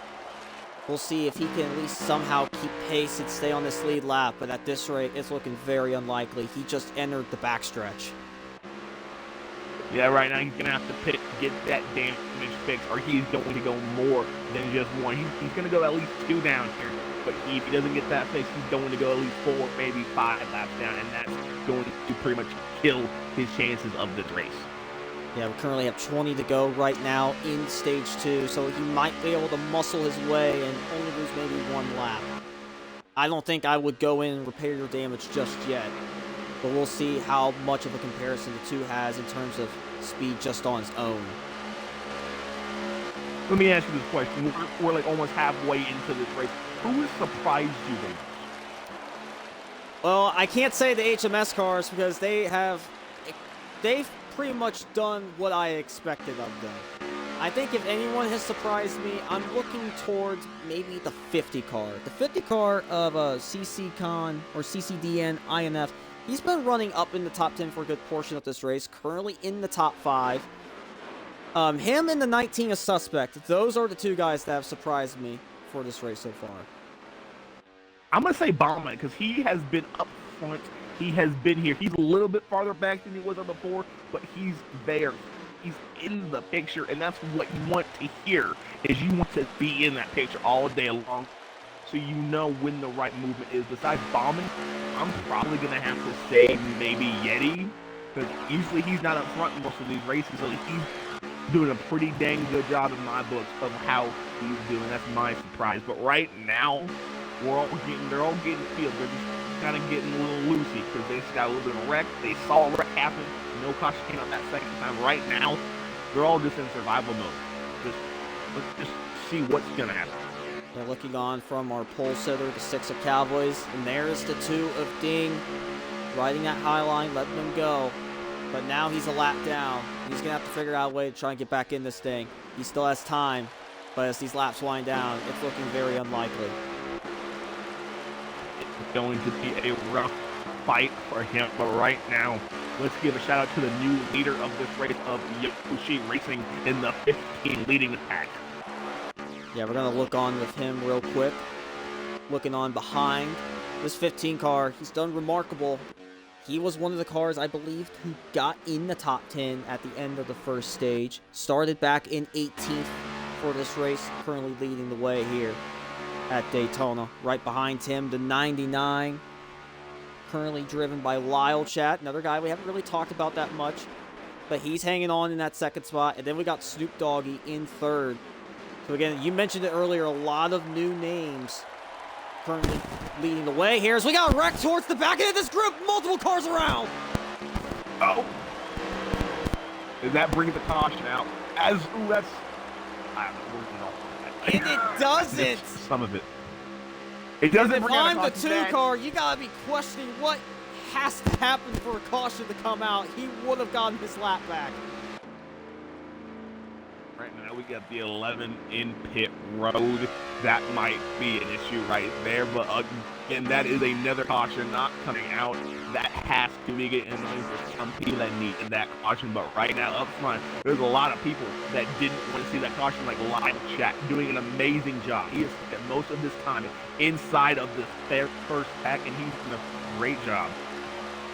We'll see if he can at least somehow keep pace and stay on this lead lap, but at this rate, it's looking very unlikely. He just entered the backstretch. Yeah, right now he's going to have to get that damage fixed, or he's going to go more than just 1. He's going to go at least 2 down here, but if he doesn't get that fixed, he's going to go at least 4, maybe 5 laps down, and that's going to pretty much kill his chances of this race. Yeah, we currently have 20 to go right now in stage 2, so he might be able to muscle his way and only lose maybe 1 lap. I don't think I would go in and repair your damage just yet, but we'll see how much of a comparison the 2 has in terms of speed just on its own. Let me ask you this question. We're like almost halfway into this race. Who has surprised you the most? Well, I can't say the HMS cars because they've pretty much done what I expected of them. I think if anyone has surprised me, I'm looking towards maybe the 50 car. The 50 car of CCCon or CCDN INF, he's been running up in the top 10 for a good portion of this race, currently in the top 5. Him and the 19 is Suspect. Those are the 2 guys that have surprised me for this race so far. I'm going to say Bomba, because he has been up front. He has been here. He's a little bit farther back than he was on before, but he's there. He's in the picture, and that's what you want to hear, is you want to be in that picture all day long, so you know when the right movement is. Besides bombing, I'm probably going to have to say maybe Yeti, because usually he's not up front in most of these races, so he's doing a pretty dang good job in my books of how he's doing. That's my surprise. But right now, they're all getting feel. They're just kind of getting a little loosey because they just got a little bit of wreck. They saw a wreck happen. No caution came out that second time. Right now, they're all just in survival mode. Let's just see what's going to happen. They're looking on from our pole sitter, the 6 of Cowboys, and there's the 2 of Ding, riding that high line, letting them go. But now he's a lap down. He's going to have to figure out a way to try and get back in this thing. He still has time, but as these laps wind down, it's looking very unlikely. It's going to be a rough fight for him, but right now, let's give a shout out to the new leader of this race, of Yoshi Racing, in the 15 leading the pack. Yeah, we're going to look on with him real quick. Looking on behind this 15 car. He's done remarkable. He was one of the cars, I believe, who got in the top 10 at the end of the first stage. Started back in 18th for this race. Currently leading the way here at Daytona. Right behind him, the 99. Currently driven by Lyle Chat. Another guy we haven't really talked about that much. But he's hanging on in that second spot. And then we got Snoop Doggy in third. So again, you mentioned it earlier, a lot of new names currently leading the way here as we got a wreck towards the back end of this group. Multiple cars around. Oh. Does that bring the caution out? As, ooh, that's, I don't know. And it doesn't. Some of it. It doesn't if bring out I'm a the caution. 2 car, you gotta be questioning what has to happen for a caution to come out. He would have gotten his lap back. Right now we got the 11 in pit road. That might be an issue right there, but again, that is another caution not coming out. That has to be getting annoying for some people that need that caution, but right now up front, there's a lot of people that didn't want to see that caution, like live chat, doing an amazing job. He has spent most of his time inside of this first pack, and he's doing a great job.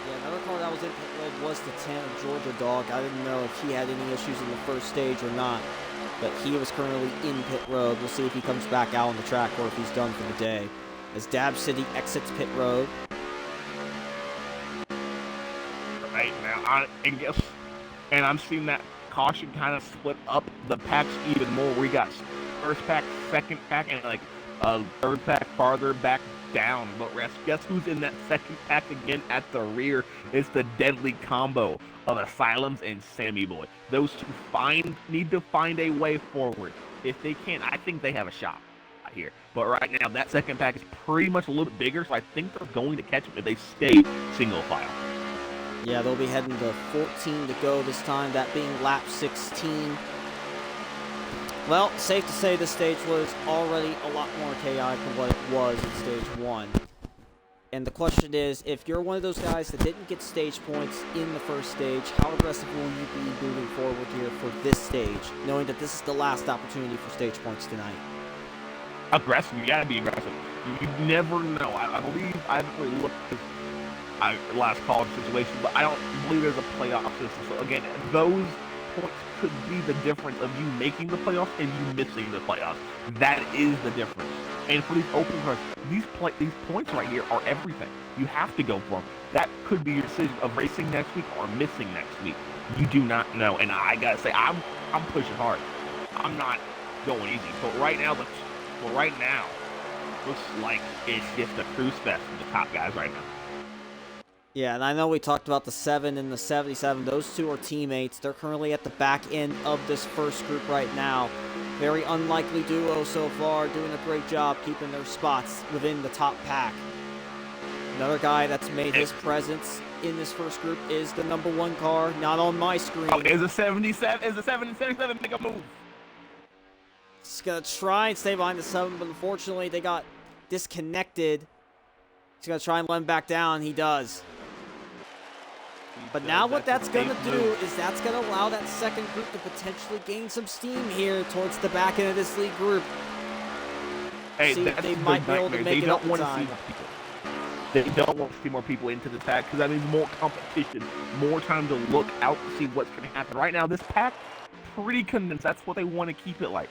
Yeah, another car that was in pit road was the 10 Georgia Dog. I didn't know if he had any issues in the first stage or not, but he was currently in pit road. We'll see if he comes back out on the track or if he's done for the day. As Dab City exits pit road. Right now, and I'm seeing that caution kind of split up the packs even more. We got first pack, second pack, and like third pack farther back down. But guess who's in that second pack again at the rear? It's the deadly combo of Asylums and Sammy Boy. Those two need to find a way forward. If they can't, I think they have a shot here. But right now, that second pack is pretty much a little bit bigger, so I think they're going to catch them if they stay single file. Yeah, they'll be heading to 14 to go this time, that being lap 16. Well, safe to say this stage was already a lot more chaotic than what it was in stage 1. And the question is, if you're one of those guys that didn't get stage points in the first stage, how aggressive will you be moving forward here for this stage, knowing that this is the last opportunity for stage points tonight? Aggressive, you gotta be aggressive. You never know. I believe I haven't really looked at last call situation, but I don't believe there's a playoff system. So again, those points could be the difference of you making the playoffs and you missing the playoffs. That is the difference. And for these open cars, these points right here are everything. You have to go for them. That could be your decision of racing next week or missing next week. You do not know. And I gotta say, I'm pushing hard. I'm not going easy. But right now, looks like it's just a cruise fest for the top guys right now. Yeah, and I know we talked about the 7 and the 77. Those two are teammates. They're currently at the back end of this first group right now. Very unlikely duo so far, doing a great job keeping their spots within the top pack. Another guy that's made his presence in this first group is the number 1 car, not on my screen. Oh, is a 77? Is a 77 make a move? He's gonna try and stay behind the 7, but unfortunately they got disconnected. He's gonna try and let him back down. He does. But now what that's going to do is that's going to allow that second group to potentially gain some steam here towards the back end of this lead group. Hey, see if they might be able to make it up in time. They don't want to see more people into the pack because that means more competition, more time to look out to see what's going to happen. Right now, this pack, pretty condensed. That's what they want to keep it like.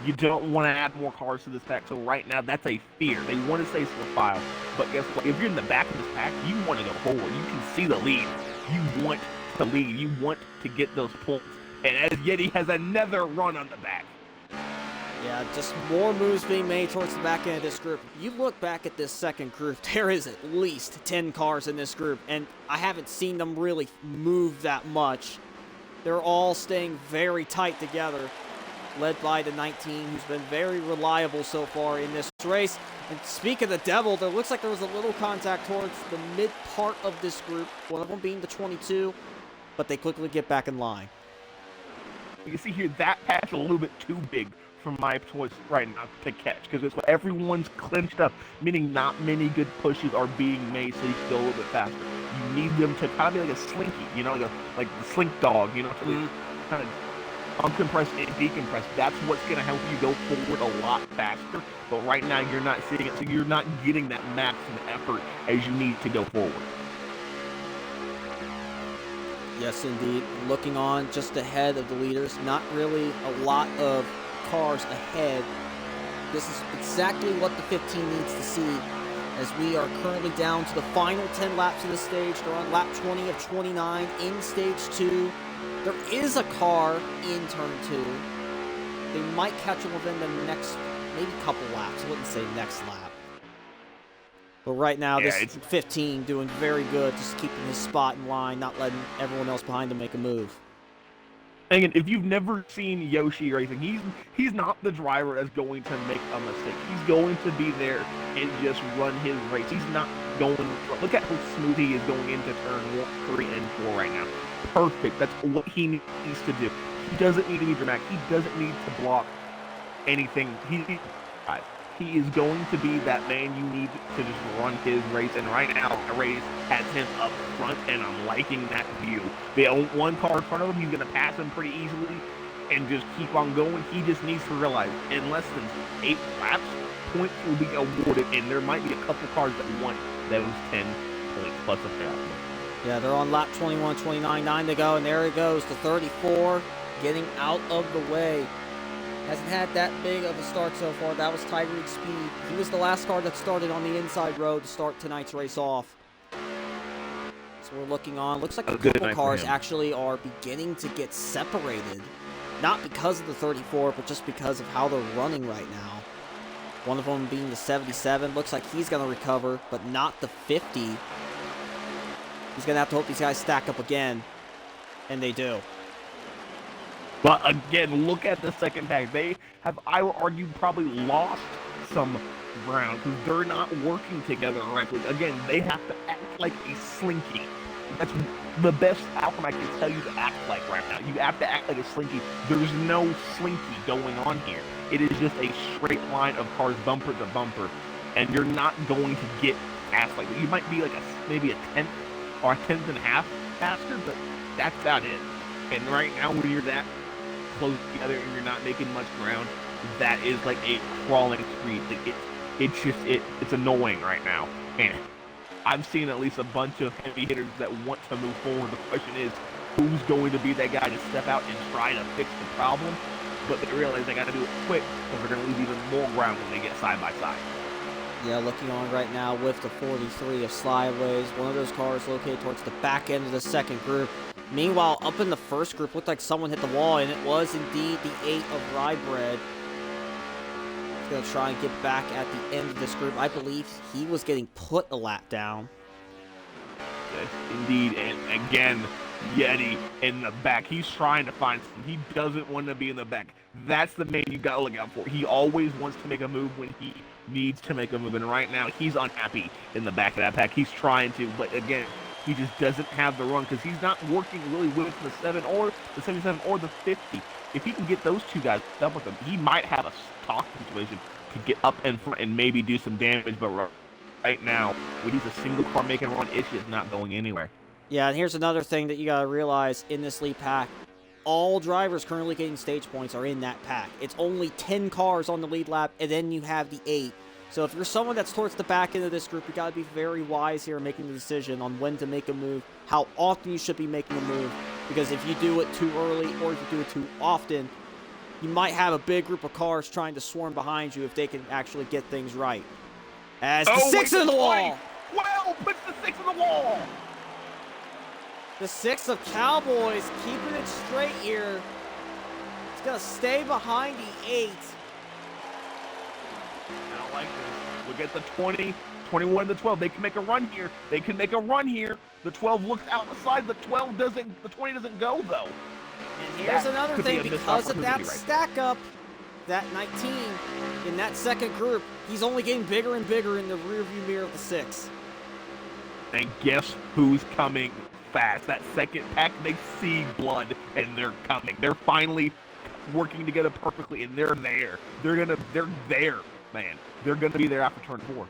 You don't want to add more cars to this pack, so right now, that's a fear. They want to stay single file, but guess what? If you're in the back of this pack, you want to go forward. You can see the lead. You want to lead. You want to get those points. And as Yeti has another run on the back. Yeah, just more moves being made towards the back end of this group. You look back at this second group, there is at least 10 cars in this group, and I haven't seen them really move that much. They're all staying very tight together, led by the 19, who's been very reliable so far in this race. And speaking of the devil, there looks like there was a little contact towards the mid part of this group, one of them being the 22, but they quickly get back in line. You see here, that patch a little bit too big for my choice right now to catch, because it's what everyone's clinched up, meaning not many good pushes are being made so you can go a little bit faster. You need them to kind of be like a slinky, you know, like the slink dog, you know, to kind of uncompress and decompress. That's what's going to help you go forward a lot faster. But right now, you're not seeing it, so you're not getting that maximum effort as you need to go forward. Yes, indeed. Looking on just ahead of the leaders. Not really a lot of cars ahead. This is exactly what the 15 needs to see, as we are currently down to the final 10 laps of the stage. They're on lap 20 of 29 in stage 2. There is a car in turn 2. They might catch them within the next, maybe couple laps. I wouldn't say next lap. But right now, Yeah, this 15 doing very good, just keeping his spot in line, not letting everyone else behind him make a move. And if you've never seen Yoshi racing, he's not the driver that's going to make a mistake. He's going to be there and just run his race. He's not going to... Look at how smooth he is going into turn 1, 3, and 4 right now. Perfect. That's what he needs to do. He doesn't need to be dramatic. He doesn't need to block anything. He is going to be that man you need to just run his race. And right now, the race has him up front, and I'm liking that view. The one car in front of him, he's going to pass him pretty easily and just keep on going. He just needs to realize in less than 8 laps, points will be awarded, and there might be a couple cars that want those 10 points plus a penalty. Yeah, they're on lap 21, 29, 9 to go, and there he goes, the 34, getting out of the way. Hasn't had that big of a start so far. That was Tyreek Speed. He was the last car that started on the inside road to start tonight's race off. So we're looking on. Looks like a couple cars actually are beginning to get separated. Not because of the 34, but just because of how they're running right now. One of them being the 77. Looks like he's going to recover, but not the 50. He's going to have to hope these guys stack up again. And they do. But again, look at the second pack. They have, I would argue, probably lost some ground because they're not working together correctly. Again, they have to act like a slinky. That's the best outcome I can tell you to act like right now. You have to act like a slinky. There's no slinky going on here. It is just a straight line of cars bumper to bumper. And you're not going to get past like that. You might be like maybe a tenth or a tenth and a half faster, but that's about it. And right now, when you're that close together and you're not making much ground, that is like a crawling speed. Like it's annoying right now. And I've seen at least a bunch of heavy hitters that want to move forward. The question is, who's going to be that guy to step out and try to fix the problem? But they realize they got to do it quick because they're going to lose even more ground when they get side by side. Yeah, looking on right now with the 43 of Slyways. One of those cars located towards the back end of the second group. Meanwhile, up in the first group, looked like someone hit the wall, and it was indeed the 8 of Rybread. He's going to try and get back at the end of this group. I believe he was getting put a lap down. Yes, indeed. And again, Yeti in the back. He's trying to find something. He doesn't want to be in the back. That's the man you got to look out for. He always wants to make a move when he needs to make a move. And right now, he's unhappy in the back of that pack. He's trying to, but again, he just doesn't have the run because he's not working really with the 7 or the 77 or the 50. If he can get those two guys up with him, he might have a stock situation to get up in front and maybe do some damage. But right now, when he's a single car making a run, it's just not going anywhere. Yeah, and here's another thing that you got to realize in this lead pack. All drivers currently getting stage points are in that pack. It's only 10 cars on the lead lap, and then you have the 8. So if you're someone that's towards the back end of this group, you got to be very wise here making the decision on when to make a move, how often you should be making a move, because if you do it too early or if you do it too often, you might have a big group of cars trying to swarm behind you if they can actually get things right. As the 6 in the wall! Well, puts the 6 in the wall! The 6 of Cowboys keeping it straight here. He's going to stay behind the 8. I don't like this. Look at the 20, 21, the 12. They can make a run here. They can make a run here. The 12 looks out the side. The 12 doesn't. The 20 doesn't go though. And here's another thing, because of that stack up, that 19 in that second group, he's only getting bigger and bigger in the rearview mirror of the 6. And guess who's coming fast? That second pack. They see blood and they're coming. They're finally working together perfectly, and they're there. They're there. Man, they're going to be there after turn 4.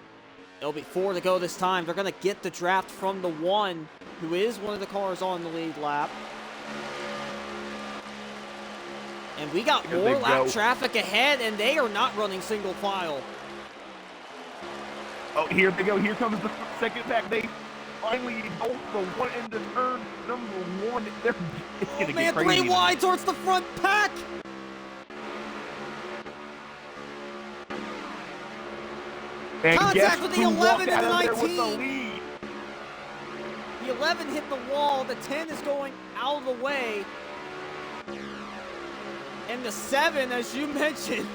It'll be 4 to go this time. They're going to get the draft from the 1, who is one of the cars on the lead lap. And we got more lap traffic ahead, and they are not running single file. Oh, here they go. Here comes the second pack. They finally both the one end of turn number 1. It's going to get crazy. 3 wide towards the front pack. And contact with the 11 and the 19. The 11 hit the wall. The 10 is going out of the way. And the 7, as you mentioned,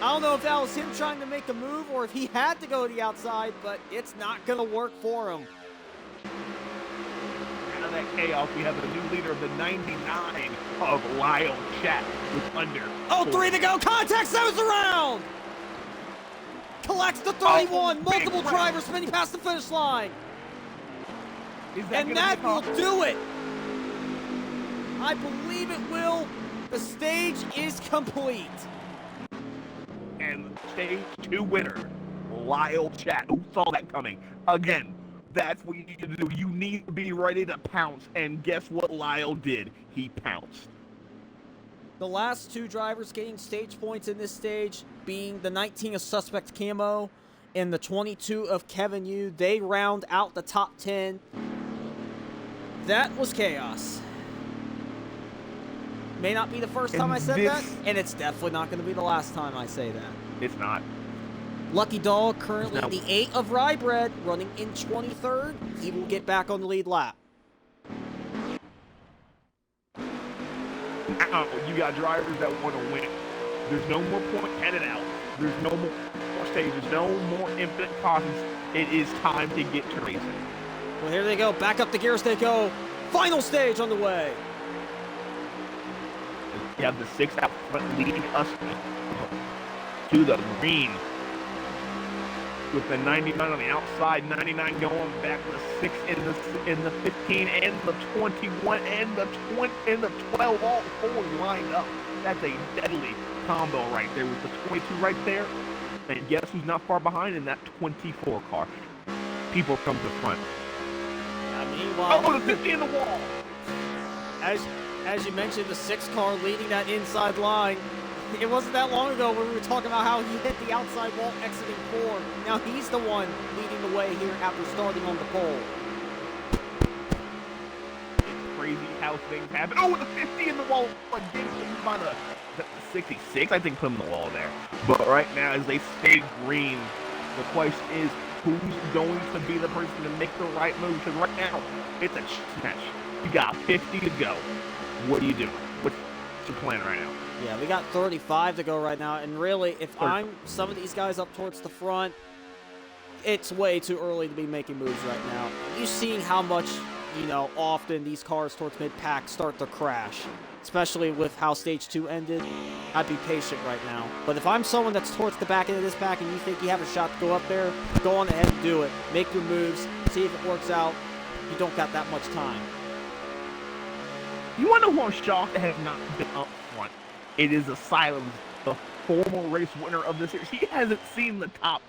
I don't know if that was him trying to make a move or if he had to go to the outside, but it's not going to work for him. Out of that chaos, we have the new leader of the 99 of Lyle Chat with under. Oh, 3 to go. Contact, 7's around. Collects the 31. Multiple drivers spinning past the finish line. And that will do it. I believe it will. The stage is complete. And stage 2 winner, Lyle Chat. Who saw that coming? Again, that's what you need to do. You need to be ready to pounce. And guess what Lyle did? He pounced. The last 2 drivers getting stage points in this stage being the 19 of Suspect Camo and the 22 of Kevin Yu. They round out the top 10. That was chaos. May not be the first time I said that, and it's definitely not going to be the last time I say that. It's not. Lucky Dog, currently the 8 of Rybread, running in 23rd. He will get back on the lead lap. Now, you got drivers that want to win. There's no more point headed out. There's no more stages, no more infinite cautions. It is time to get to racing. Well, here they go. Back up the gears they go. Final stage on the way. You have the 6 out front leading us to the green. With the 99 on the outside, 99 going back to the 6 in the 15 and the 21 and the 20 and the 12, all 4 lined up. That's a deadly combo right there with the 22 right there. And guess who's not far behind in that 24 car? People come to the front. Meanwhile, oh, the 50 in the wall. As you mentioned, the 6 car leading that inside line. It wasn't that long ago when we were talking about how he hit the outside wall exiting 4. Now he's the one leading the way here after starting on the pole. It's crazy how things happen. Oh, the 50 in the wall again by the 66. I think put him in the wall there. But right now, as they stay green, the question is who's going to be the person to make the right move? Because right now, it's a match. You got 50 to go. What do you do? What's your plan right now? Yeah, we got 35 to go right now, and really, if I'm some of these guys up towards the front, it's way too early to be making moves right now. You're seeing how much, often these cars towards mid-pack start to crash, especially with how Stage 2 ended. I'd be patient right now. But if I'm someone that's towards the back end of this pack and you think you have a shot to go up there, go on ahead and do it. Make your moves, see if it works out. You don't got that much time. You want to know who I'm shocked has not been up front? It is Asylum, the former race winner of this series. He hasn't seen the top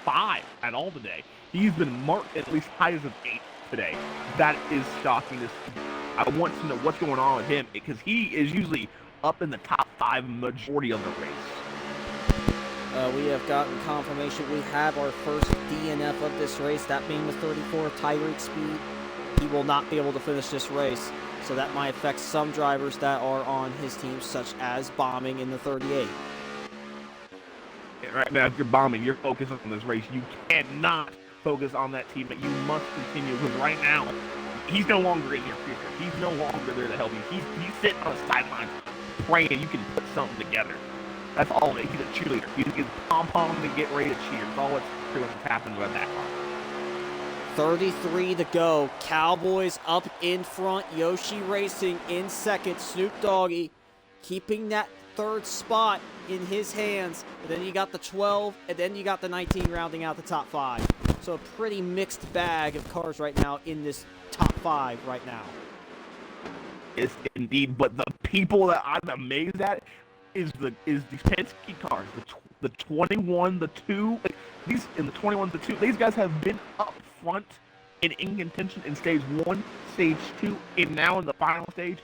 5 at all today. He's been marked at least highs of 8 today. That is shocking to see. I want to know what's going on with him because he is usually up in the top 5 majority of the race. We have gotten confirmation. We have our first DNF of this race, that being the 34 Tyreek Speed. He will not be able to finish this race. So that might affect some drivers that are on his team, such as Bombing in the 38. Right now, if you're Bombing, you're focused on this race. You cannot focus on that teammate. You must continue, because right now, he's no longer in your future. He's no longer there to help you. He's sitting on the sidelines praying you can put something together. That's all. He's a cheerleader. He's pom-pom to get ready to cheer. That's all what's pretty much happened with that car. 33 to go. Cowboys up in front. Yoshi Racing in second. Snoop Doggy keeping that 3rd spot in his hands. And then you got the 12, and then you got the 19 rounding out the top 5. So a pretty mixed bag of cars right now in this top 5 right now. Yes, indeed. But the people that I'm amazed at is these Penske cars. The 21, the 2, these in the 21, the 2. These guys have been up front and in contention in stage 1, stage 2, and now in the final stage.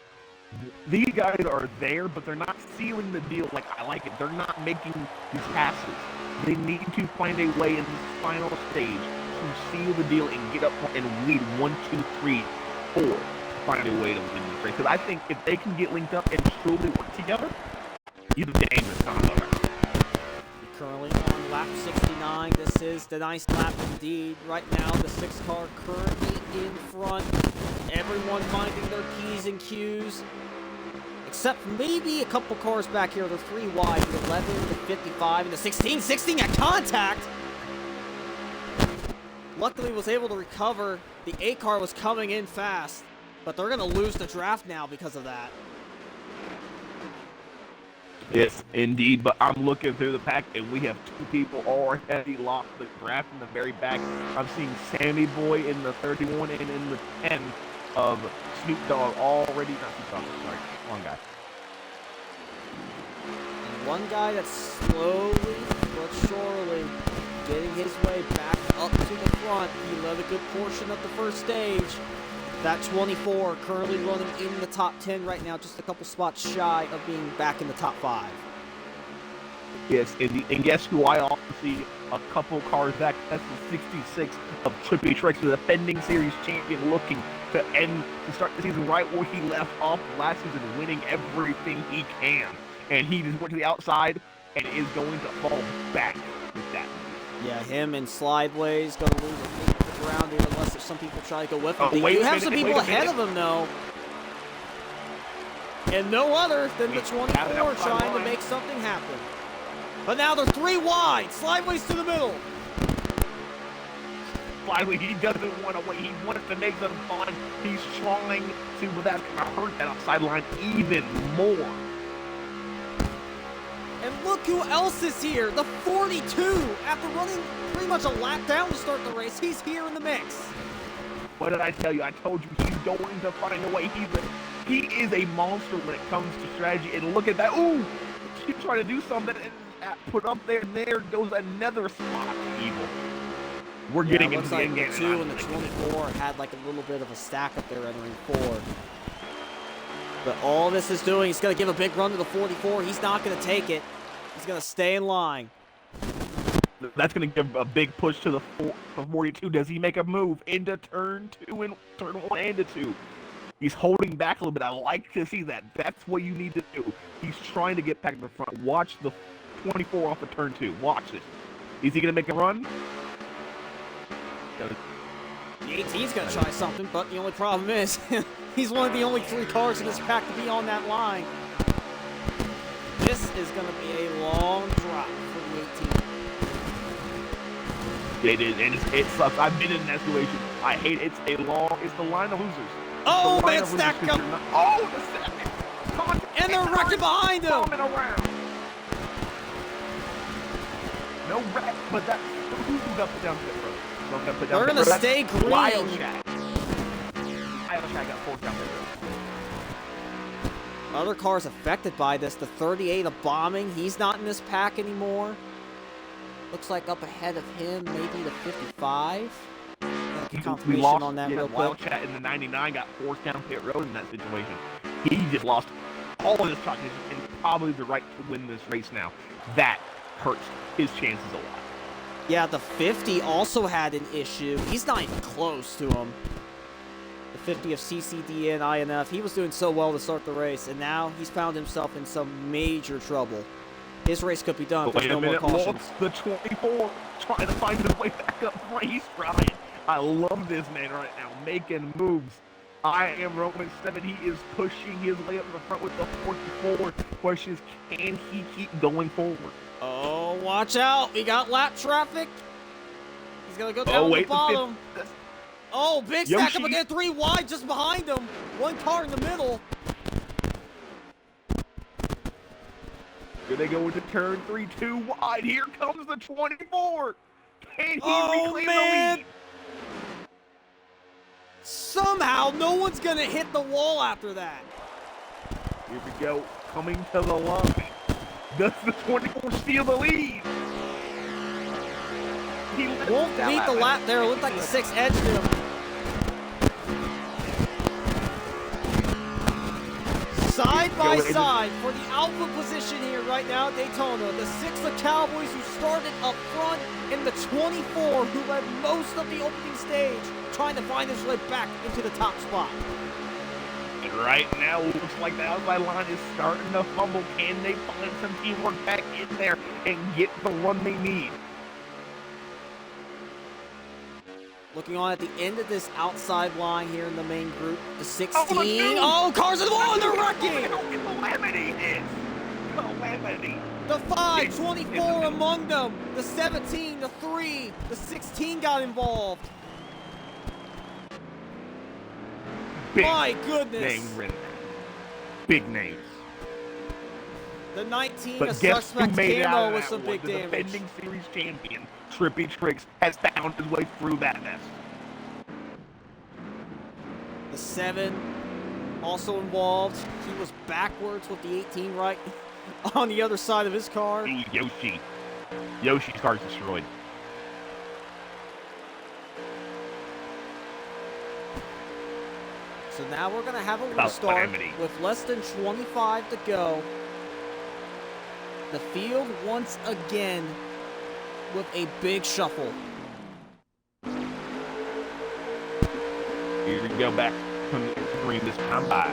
These guys are there, but they're not sealing the deal like I like it. They're not making these passes. They need to find a way in this final stage to seal the deal and get up and lead 1, 2, 3, 4 to find a way to win this race. Because I think if they can get linked up and truly work together, he's a dangerous combo. Currently on lap 69. This is the nice lap indeed. Right now, the 6 car currently in front. Everyone finding their P's and Q's. except for maybe a couple cars back here. They're 3 wide, the 11, the 55, and the 16. 16 at contact! Luckily was able to recover. The 8 car was coming in fast, but they're going to lose the draft now because of that. Yes, indeed, but I'm looking through the pack, and we have 2 people already locked the draft in the very back. I'm seeing Sammy Boy in the 31 and in the 10 of Snoop Dogg already. Not Snoop Dogg, sorry, wrong guy. And one guy that's slowly but surely getting his way back up to the front. He led a good portion of the first stage. That 24 currently running in the top 10 right now, just a couple spots shy of being back in the top 5. Yes, and guess who I also see a couple cars back? That's the 66 of Trippy Tricks, the defending series champion, looking to start the season right where he left off last season, winning everything he can. And he just went to the outside and is going to fall back with that. Yeah, him and Slideways going to lose the ground here unless there's some people try to go with him. Wait you a have minute, some people ahead of him, though. And no other than the 24 trying to make something happen. But now they're 3 wide. Slideways to the middle. Finally, he doesn't want to wait. He wants to make them fun. He's trying to, but that's going to hurt that outside line even more. And look who else is here. The 42. After running pretty much a lap down to start the race, he's here in the mix. What did I tell you? I told you he's going to find a way. He is a monster when it comes to strategy. And look at that. Ooh, he's trying to do something and put up there, and there goes another spot. Evil. We're getting into the end game. The 2 and the 24 had like a little bit of a stack up there entering 4. But all this is doing, he's going to give a big run to the 44. He's not going to take it. He's going to stay in line. That's going to give a big push to the 42. Does he make a move into turn 2 and turn 1 and to 2? He's holding back a little bit. I like to see that. That's what you need to do. He's trying to get back to the front. Watch the 24 off of turn 2. Watch this. Is he going to make a run? The 18's going to try something, but the only problem is he's one of the only 3 cars in this pack to be on that line. This is going to be a long drop for the 18. It is, and it sucks. I've been in that situation. I hate it. It's the line of losers. Oh, man, stack up. Oh, the stack. And they're wrecking behind him. Around. No wreck, but that. Who's up and down pit road? They're going to stay green. Wild Shack got forced down pit road. Other cars affected by this. The 38 of Bombing, he's not in this pack anymore. Looks like up ahead of him, maybe the 55. We lost on that real quick. Wild Chat in the 99 got forced down pit road in that situation. He just lost all of his chocolate and probably the right to win this race now. That hurts his chances a lot. Yeah, the 50 also had an issue. He's not even close to him. The 50 of CCD and INF. He was doing so well to start the race, and now he's found himself in some major trouble. His race could be done if there's no more cautions. The 24 trying to find his way back up front. He's trying. I love this man right now, making moves. I am Roman 7. He is pushing his way up to the front with the 44. Question is, can he keep going forward? Oh, watch out. We got lap traffic. He's going to go down the bottom. Oh, big stack up again. 3 wide just behind him. 1 car in the middle. Here they go into turn 3, 2 wide. Here comes the 24. Can he reclaim the lead? Somehow, no one's going to hit the wall after that. Here we go. Coming to the line. Does the 24 steal the lead? He won't beat the lap there. It looked like the 6 edged him. Side by side for the alpha position here right now at Daytona. The 6 of Cowboys who started up front and the 24 who led most of the opening stage, trying to find his way back into the top spot. And right now, it looks like the outside line is starting to fumble. Can they find some teamwork back in there and get the run they need? Looking on at the end of this outside line here in the main group. The 16. Oh, Oh, cars in the wall, and they're wrecking! Calamity. Calamity. The 5, 24 among them. The 17, the 3, the 16 got involved. Big My goodness. name written. Big names. The 19, But a guess who suspect made it out camo of with that some one? big The damage. defending series champion, Trippy Tricks, has found his way through that mess. The 7 also involved. He was backwards with the 18 right on the other side of his car. Hey, Yoshi. Yoshi's car's destroyed. So now we're going to have a restart Calamity. with less than 25 to go. The field once again with a big shuffle. Here we go back from the green this time by.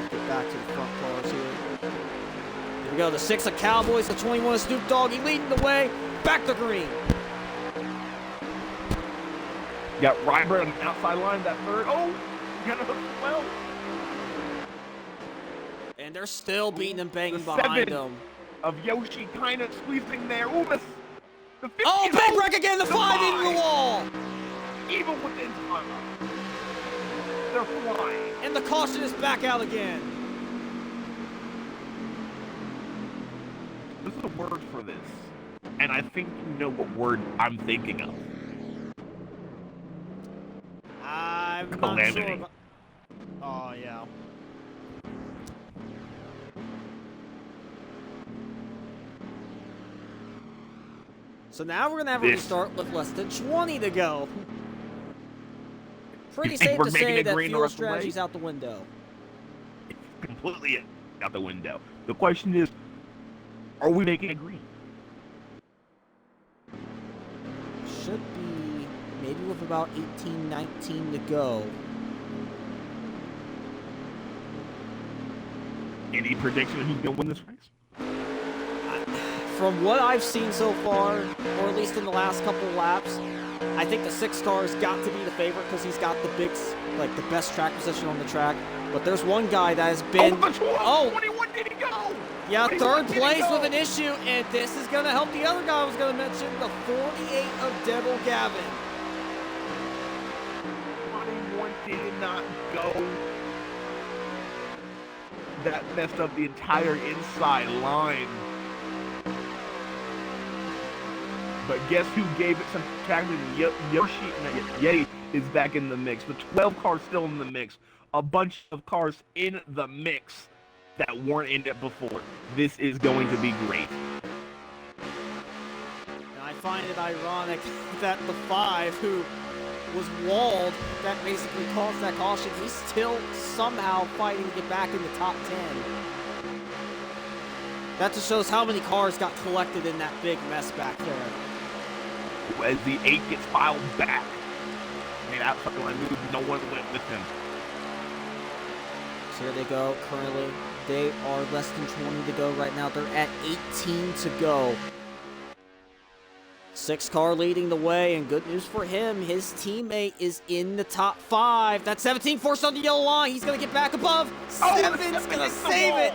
Get back to the front cars here. Here we go, the 6 of Cowboys, the 21 of Snoop Doggy leading the way. Back to green. Got Ryber on the outside line, that third. Oh, got a well. And they're still beating and banging The behind 7 them. of Yoshi kind of squeezing there. Ooh, the 50. Oh, big wreck again, the 5 into the wall. Even within time. They're flying. And the caution is back out again. There's a word for this. And I think you know what word I'm thinking of. I'm Calamity. not sure. About... Oh, yeah. So now we're going to have a restart with less than 20 to go. Pretty safe to say that fuel strategy's out the window. It's completely out the window. The question is, are we making it green? Should be maybe with about 18, 19 to go. Any prediction who's going to win this race? From what I've seen so far, or at least in the last couple laps, I think the 6 car's got to be the favorite because he's got the the best track position on the track. But there's one guy that has been... 21 did he go? Yeah, third place with an issue, and this is going to help the other guy I was going to mention, the 48 of Devil Gavin. 21 did not go. That messed up the entire inside line. But guess who gave it some traction? Yeti is back in the mix. The 12 car's still in the mix. A bunch of cars in the mix that weren't in it before. This is going to be great. And I find it ironic that the 5 who was walled, that basically caused that caution, he's still somehow fighting to get back in the top 10. That just shows how many cars got collected in that big mess back there. As the 8 gets filed back. I mean, outside line move, no one went with him. So here they go, currently. They are less than 20 to go right now. They're at 18 to go. 6 car leading the way, and good news for him, his teammate is in the top 5. That 17 forced on the yellow line. He's going to get back above. 7's going to save it.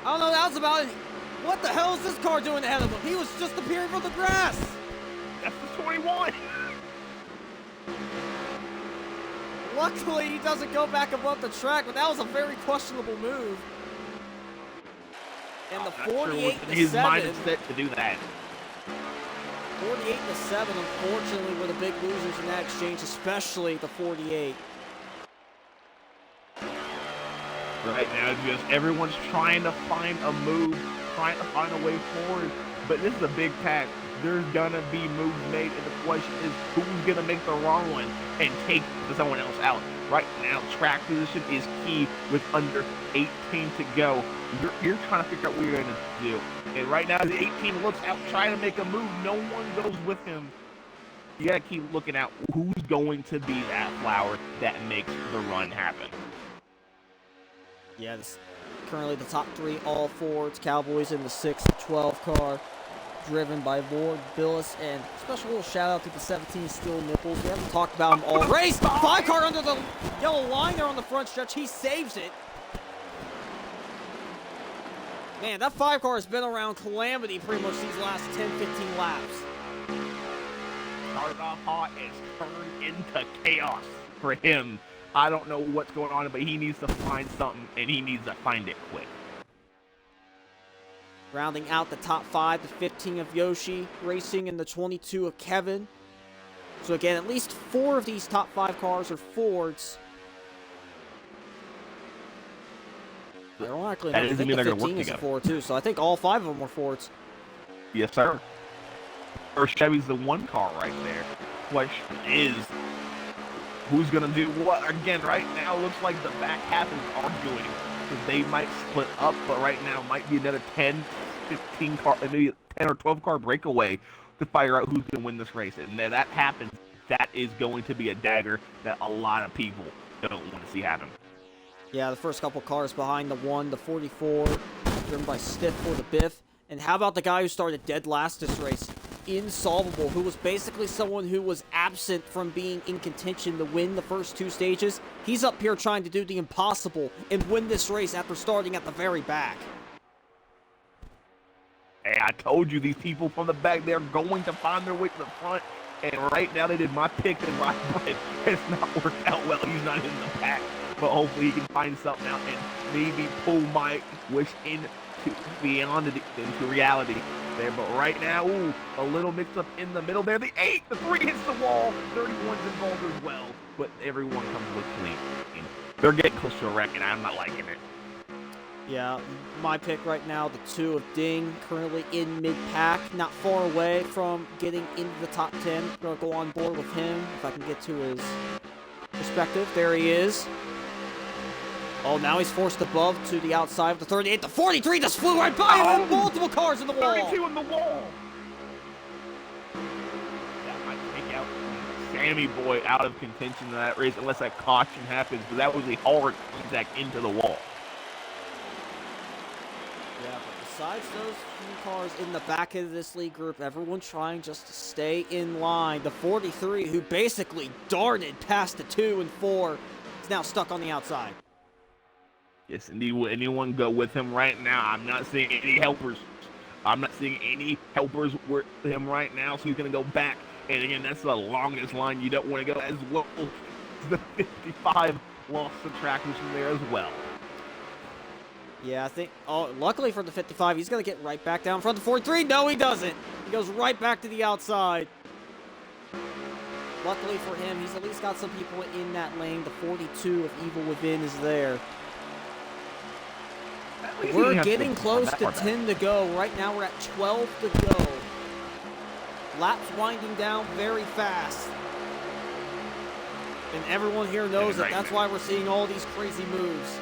I don't know what that was about. What the hell is this car doing ahead of him? He was just appearing from the grass. That's the 21. Luckily, he doesn't go back above the track, but that was a very questionable move. And the 48 to 7. His mind is set to do that. 48 to 7, unfortunately, were the big losers in that exchange, especially the 48. Right now, just everyone's trying to find a move, trying to find a way forward. But this is a big pack. There's gonna be moves made, and the question is who's gonna make the wrong one and take someone else out. Right now, track position is key with under 18 to go. You're trying to figure out what you're gonna do. And right now, the 18 looks out trying to make a move. No one goes with him. You gotta keep looking out who's going to be that flower that makes the run happen. Yeah, currently the top 3 all Fords, Cowboys in the 6-12 car. driven by Lord Billis, and special little shout out to the 17 Steel Nipples. We haven't talked about him all race. 5-car under the yellow line there on the front stretch. He saves it. Man, that 5-car has been around calamity pretty much these last 10, 15 laps. Started off hot and turned into chaos for him. I don't know what's going on, but he needs to find something, and he needs to find it quick. Rounding out the top 5, the 15 of Yoshi Racing and the 22 of Kevin. So again, at least 4 of these top 5 cars are Fords. Ironically, that I doesn't think mean the they're going to 15 work is a together. Ford too, so I think all 5 of them were Fords. Yes, sir. Or Chevy's the 1 car right there. Question is, who's going to do what? Again, right now, looks like the back half is arguing. So they might split up, but right now might be another 10, 15 car, maybe 10 or 12 car breakaway to figure out who's going to win this race. And if that happens, that is going to be a dagger that a lot of people don't want to see happen. Yeah, the first couple cars behind the 1, the 44, driven by Stiff for the Biff. And how about the guy who started dead last this race? Insolvable, who was basically someone who was absent from being in contention to win the first 2 stages. He's up here trying to do the impossible and win this race after starting at the very back. Hey, I told you, these people from the back, they're going to find their way to the front. And right now, they did my pick and ride, but it's not worked out well. He's not in the pack. But hopefully he can find something out and maybe pull my wish into reality there. But right now, ooh, a little mix up in the middle there. The 8, the 3 hits the wall. 31's involved as well. But everyone comes with clean. They're getting close to a wreck, and I'm not liking it. Yeah, my pick right now, the 2 of Ding, currently in mid-pack, not far away from getting into the top 10. I'm going to go on board with him if I can get to his perspective. There he is. Oh, now he's forced above to the outside of the 38. The 43 just flew right by him and multiple cars in the wall. 32 in the wall. That might take out Sammy Boy out of contention in that race unless that caution happens, but that was a hard contact into the wall. Yeah, but besides those few cars in the back of this lead group, everyone trying just to stay in line. The 43, who basically darted past the 2 and 4, is now stuck on the outside. Yes, indeed. Will anyone go with him right now? I'm not seeing any helpers. I'm not seeing any helpers with him right now, so he's going to go back. And again, that's the longest line you don't want to go as well. The 55 lost the trackers from there as well. Yeah, I think, luckily for the 55, he's going to get right back down in front of the 43. No, he doesn't. He goes right back to the outside. Luckily for him, he's at least got some people in that lane. The 42 of Evil Within is there. We're getting close to 10 to go. Right now we're at 12 to go. Laps winding down very fast. And everyone here knows that that's why we're seeing all these crazy moves.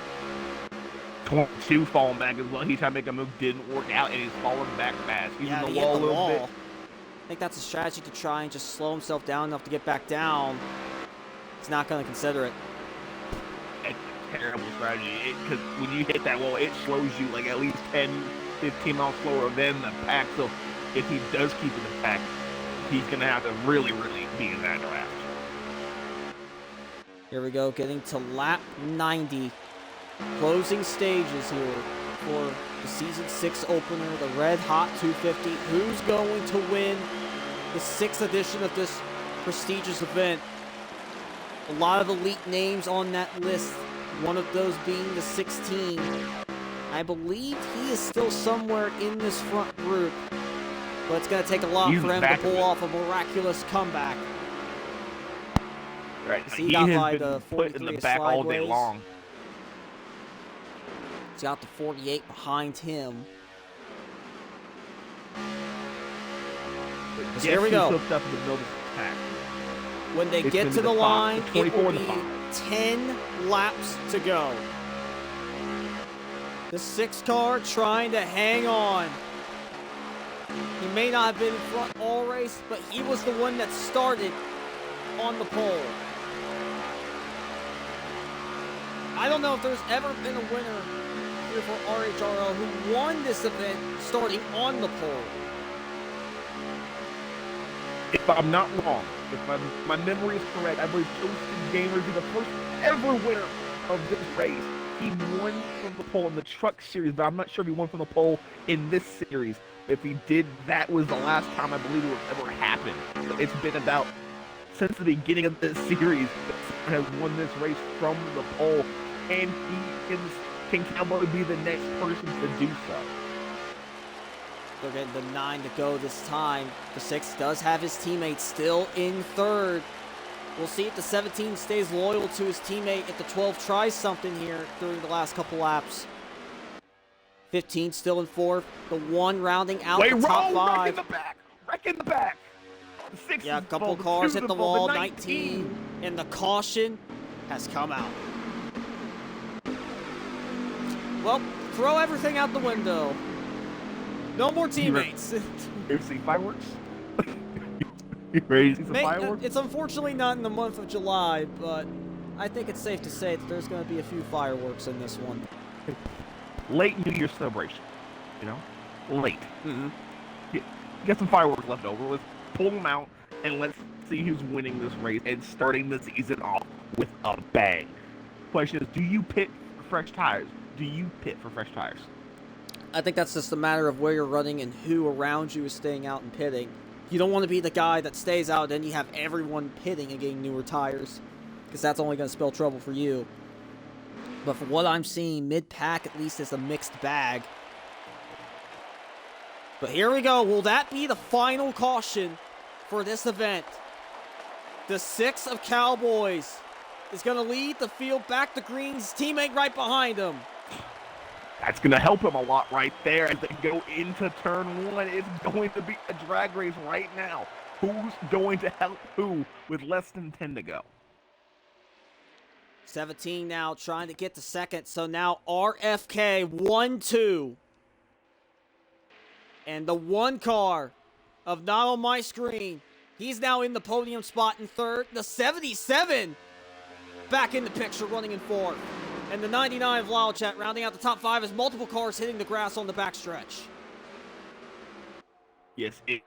22 falling back as well. He tried to make a move, didn't work out, and he's falling back fast. He's in the wall a little bit. I think that's a strategy to try and just slow himself down enough to get back down. He's not going to consider it. Terrible strategy, because when you hit that wall, it slows you like at least 10, 15 miles slower than the pack. So if he does keep in the pack, he's going to have to really, really be in that draft. Here we go, getting to lap 90. Closing stages here for the Season 6 opener, the Red Hot 250. Who's going to win the 6th edition of this prestigious event? A lot of elite names on that list. One of those being the 16. I believe he is still somewhere in this front group. But it's going to take a lot for him to pull off a miraculous comeback. Right. He got by the 43 put in the back all day long. He's got the 48 behind him. So here we go. When they get to the line, it will be 10 laps to go. The 6 car trying to hang on. He may not have been in front all race, but he was the one that started on the pole. I don't know if there's ever been a winner here for RHRL who won this event starting on the pole. If I'm not wrong, if my memory is correct, I believe Toasted Gamer is the first ever winner of this race. He won from the pole in the truck series, but I'm not sure if he won from the pole in this series. If he did, that was the last time I believe it would ever happen. So it's been about, since the beginning of this series, that someone has won this race from the pole, and he can Cowboy be the next person to do so. They're getting the 9 to go this time. The 6 does have his teammate still in third. We'll see if the 17 stays loyal to his teammate, if the 12 tries something here during the last couple laps. 15 still in fourth. The 1 rounding out the top 5. Wreck in the back! Wreck in the back! The 6 yeah, a couple cars hit the wall. 19. And the caution has come out. Well, throw everything out the window. No more teammates. You see fireworks? You ready to see some fireworks? It's unfortunately not in the month of July, but I think it's safe to say that there's going to be a few fireworks in this one. Late New Year's celebration, you know? Late. Mm-hmm. Get some fireworks left over. Let's pull them out, and let's see who's winning this race and starting the season off with a bang. Question is, do you pit for fresh tires? Do you pit for fresh tires? I think that's just a matter of where you're running and who around you is staying out and pitting. You don't want to be the guy that stays out, then you have everyone pitting and getting newer tires, because that's only going to spell trouble for you. But for what I'm seeing, mid-pack at least is a mixed bag. But here we go. Will that be the final caution for this event? The 6 of Cowboys is going to lead the field back to Green's teammate right behind him. That's going to help him a lot right there as they go into turn 1. It's going to be a drag race right now. Who's going to help who with less than 10 to go? 17 now trying to get to second. So now RFK 1-2. And the 1 car of Not On My Screen. He's now in the podium spot in third. The 77 back in the picture running in fourth. And the 99 of Lolchat rounding out the top 5 as multiple cars hitting the grass on the backstretch. Yes, indeed.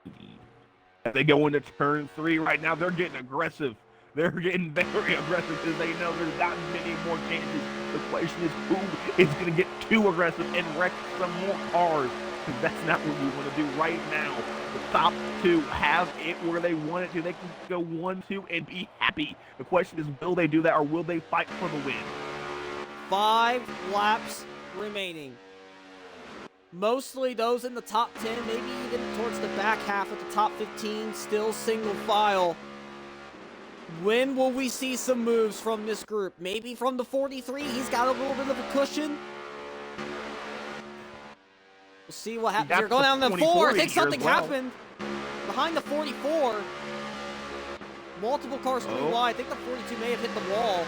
As they go into turn 3 right now, they're getting aggressive. They're getting very aggressive because they know there's not many more chances. The question is who is going to get too aggressive and wreck some more cars, because that's not what we want to do right now. The top 2 have it where they want it to. They can go 1-2 and be happy. The question is, will they do that, or will they fight for the win? 5 laps remaining. Mostly those in the top 10, maybe even towards the back half of the top 15, still single file. When will we see some moves from this group? Maybe from the 43, he's got a little bit of a cushion. We'll see what happens. You're going down the 4. I think something happened behind the 44. Multiple cars flew wide. I think the 42 may have hit the wall.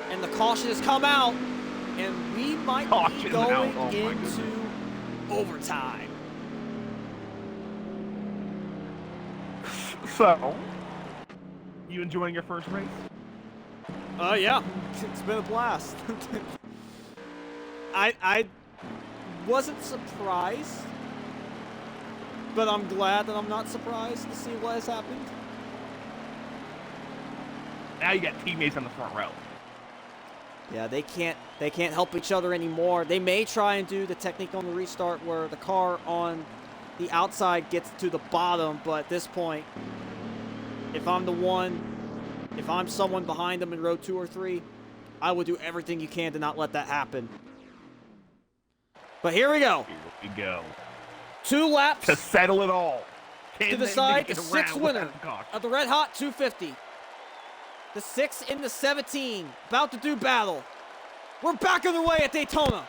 And the caution has come out, and we might be going into overtime. So, you enjoying your first race? Yeah. It's been a blast. I wasn't surprised, but I'm glad that I'm not surprised to see what has happened. Now you got teammates on the front row. Yeah, they can't help each other anymore. They may try and do the technique on the restart where the car on the outside gets to the bottom, but at this point, if I'm someone behind them in row 2 or 3, I would do everything you can to not let that happen. But here we go. Here we go. 2 laps to settle it all. To decide the 6th winner of the Red Hot 250. The 6 in the 17, about to do battle. We're back on the way at Daytona.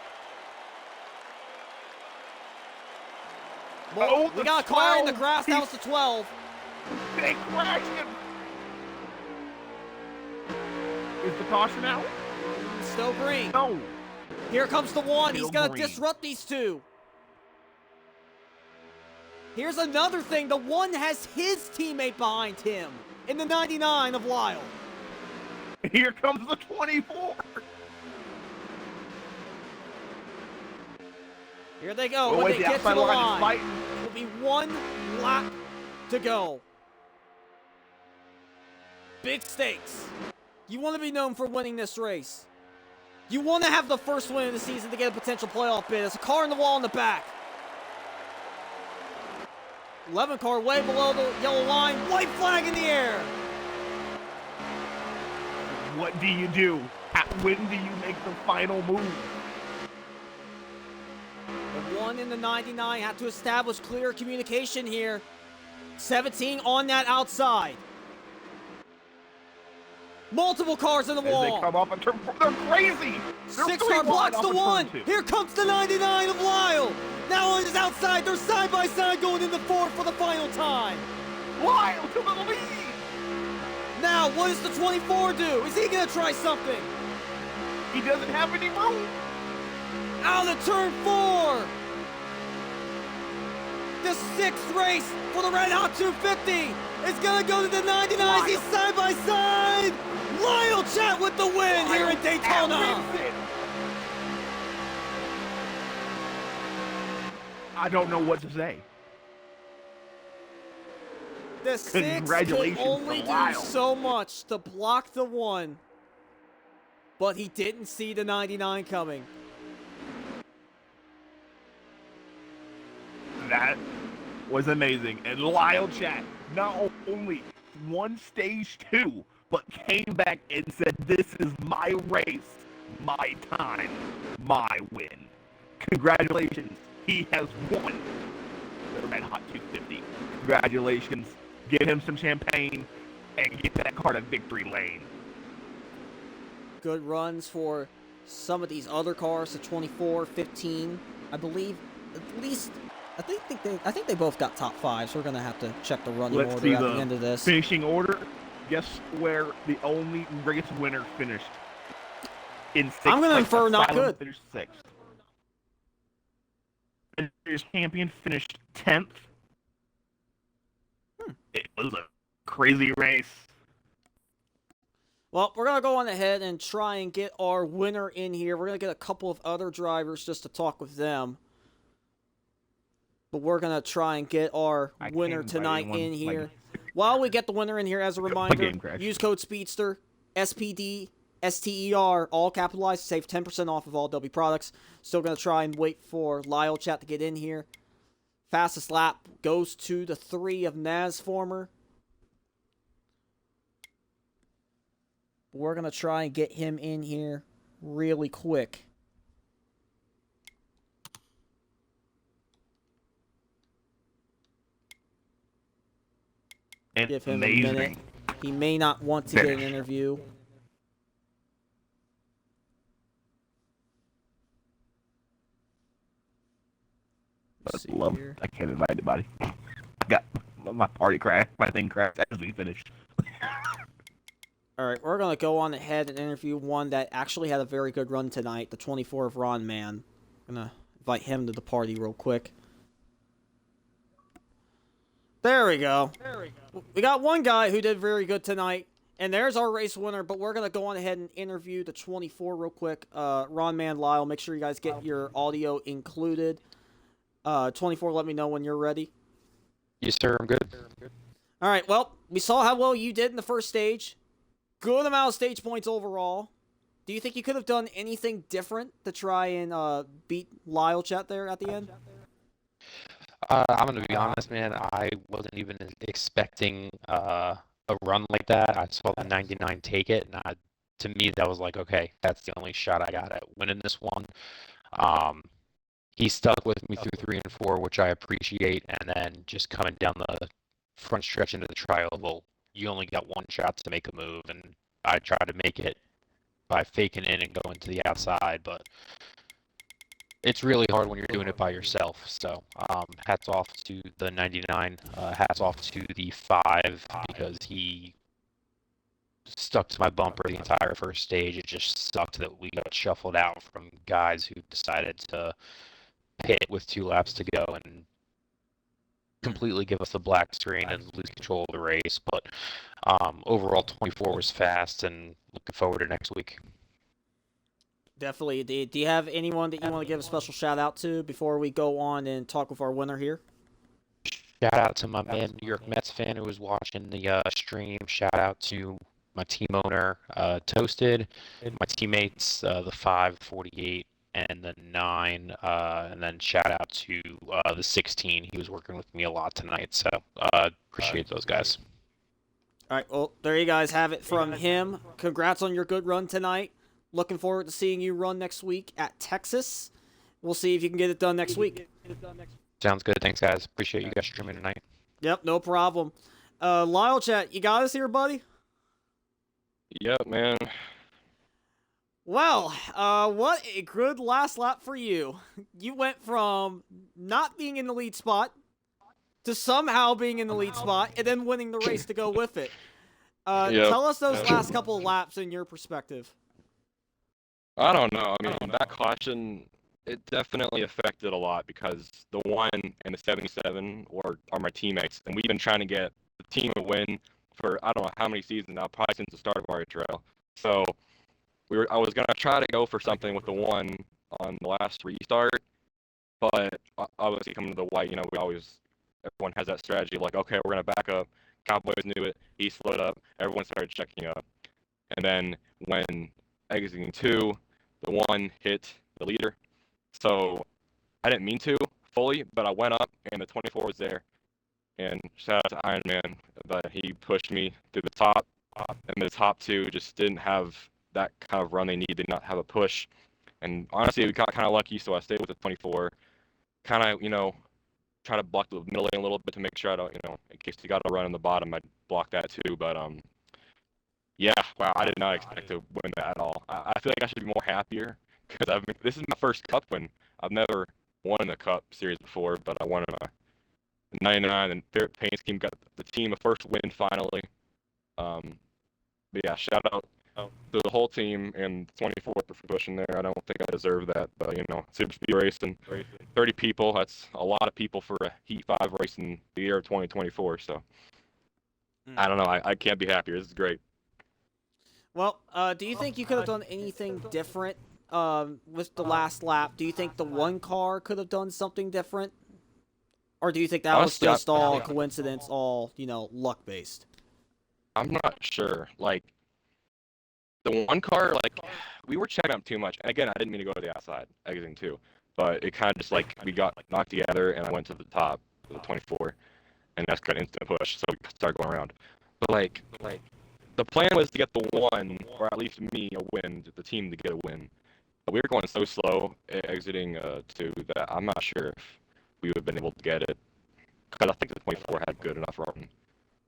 Well, we got a car in the grass. That was the 12. They crashed him. Is the caution out? Still green. No. Here comes the 1. Still He's going to green. disrupt these 2. Here's another thing. The 1 has his teammate behind him in the 99 of Lyle. Here comes the 24. Here they go. When they get to the line, it will be 1 lap to go. Big stakes. You want to be known for winning this race. You want to have the first win of the season to get a potential playoff bid. There's a car in the wall in the back. 11 car way below the yellow line. White flag in the air. What do you do? When do you make the final move? The 1 in the 99 had to establish clear communication here. 17 on that outside. Multiple cars in the wall. As they come up and turn, they're crazy. They're 6 car blocks the 1. Two. Here comes the 99 of Lyle. Now on his outside. They're side by side going into 4th for the final time. Lyle to the lead. Now, what does the 24 do? Is he going to try something? He doesn't have any room. Out of turn 4. The 6th race for the Red Hot 250 is going to go to the 99s. He's side by side. Lyle Chat with the win here in Daytona. I don't know what to say. The 6 could only do so much to block the 1, but he didn't see the 99 coming. That was amazing. And Lyle Chat not only won stage 2, but came back and said, "This is my race, my time, my win." Congratulations. He has won the Red Hot 250. Congratulations. Give him some champagne and get that car to victory lane. Good runs for some of these other cars, the 24, 15. I believe at least I think they both got top 5, so we're gonna have to check the running order at the end of this. Finishing order. Guess where the only race winner finished? In 6th. I'm gonna infer not good. Finished 6th. And his champion finished 10th. It was a crazy race. Well, we're going to go on ahead and try and get our winner in here. We're going to get a couple of other drivers just to talk with them. But we're going to try and get our winner tonight in here. While we get the winner in here, as a reminder, use code SPEEDSTER, SPD, STER, all capitalized, to save 10% off of all W products. Still going to try and wait for Lyle Chat to get in here. Fastest lap goes to the 3 of Nasformer. We're going to try and get him in here really quick. Give him a minute. He may not want to get an interview. I can't invite anybody. I got my party crashed. My thing crashed as we finished. All right, we're going to go on ahead and interview one that actually had a very good run tonight, the 24 of Ron Man. I'm going to invite him to the party real quick. There we go. We got one guy who did very good tonight, and there's our race winner, but we're going to go on ahead and interview the 24 real quick. Ron Man, Lyle, make sure you guys get your audio included. 24, let me know when you're ready. Yes, sir. I'm good. All right, well, we saw how well you did in the first stage. Good amount of stage points overall. Do you think you could have done anything different to try and beat Lyle Chat there at the end? I'm going to be honest, man. I wasn't even expecting a run like that. I saw the 99 take it, and to me, that was like, okay, that's the only shot I got at winning this one. He stuck with me through 3 and 4, which I appreciate, and then just coming down the front stretch into the trial, well, you only got one shot to make a move, and I tried to make it by faking in and going to the outside, but it's really hard when you're doing it by yourself. So hats off to the 99, hats off to the 5, because he stuck to my bumper the entire first stage. It just sucked that we got shuffled out from guys who decided to pit with 2 laps to go and completely give us the black screen and lose control of the race. But overall, 24 was fast, and looking forward to next week. Definitely. Do you have anyone that you want to give a special shout out to before we go on and talk with our winner here? Shout out to my man, New York Mets fan who was watching the stream. Shout out to my team owner, Toasted, my teammates, the 548 and the 9, and then shout out to the 16. He was working with me a lot tonight, so appreciate those guys. All right, well, there you guys have it from him. Congrats on your good run tonight. Looking forward to seeing you run next week at Texas. We'll see if you can get it done next week. Sounds good. Thanks, guys. Appreciate you guys streaming tonight. Yep, no problem. Lyle Chat, you got us here, buddy? Yep, man. Well, what a good last lap for you. You went from not being in the lead spot to somehow being in the lead spot and then winning the race to go with it. Yep. Tell us those last couple of laps in your perspective. I don't know. I mean, that caution, it definitely affected a lot because the 1 and the 77 are my teammates, and we've been trying to get the team a win for I don't know how many seasons now, probably since the start of RHRL. So I was gonna try to go for something with the 1 on the last restart, but obviously coming to the white, everyone has that strategy of like, okay, we're gonna back up. Cowboys knew it. He slowed up. Everyone started checking up, and then when exiting 2, the 1 hit the leader. So I didn't mean to fully, but I went up and the 24 was there. And shout out to Iron Man, but he pushed me through the top, and the top 2 just didn't have that kind of run they need. They did not have a push. And honestly, we got kind of lucky, so I stayed with the 24. Kind of, try to block the middle lane a little bit to make sure I don't, in case you got a run in the bottom, I'd block that too. But yeah, wow, I did not expect to win that at all. I feel like I should be more happier because this is my first Cup win. I've never won in the Cup series before, but I won in a 99, and Favorite Paint Scheme got the team a first win finally. But yeah, shout out to the whole team and 24 for pushing there. I don't think I deserve that, but super speed racing, 30 people. That's a lot of people for a Heat 5 race in the year of 2024. So I don't know. I can't be happier. This is great. Well, do you think you could have done anything different with the last lap? Do you think the 1 car could have done something different? Or do you think that was just all coincidence, all, luck-based? I'm not sure. Like, the 1 car, we were checking up too much. And again, I didn't mean to go to the outside, exiting 2. But it kind of just, we got knocked together, and I went to the top of the 24. And that's kind of instant push, so we started going around. But, the plan was to get the 1, or at least me, a win, the team to get a win. But we were going so slow exiting 2 that I'm not sure if we would have been able to get it. Because I think the 24 had good enough run.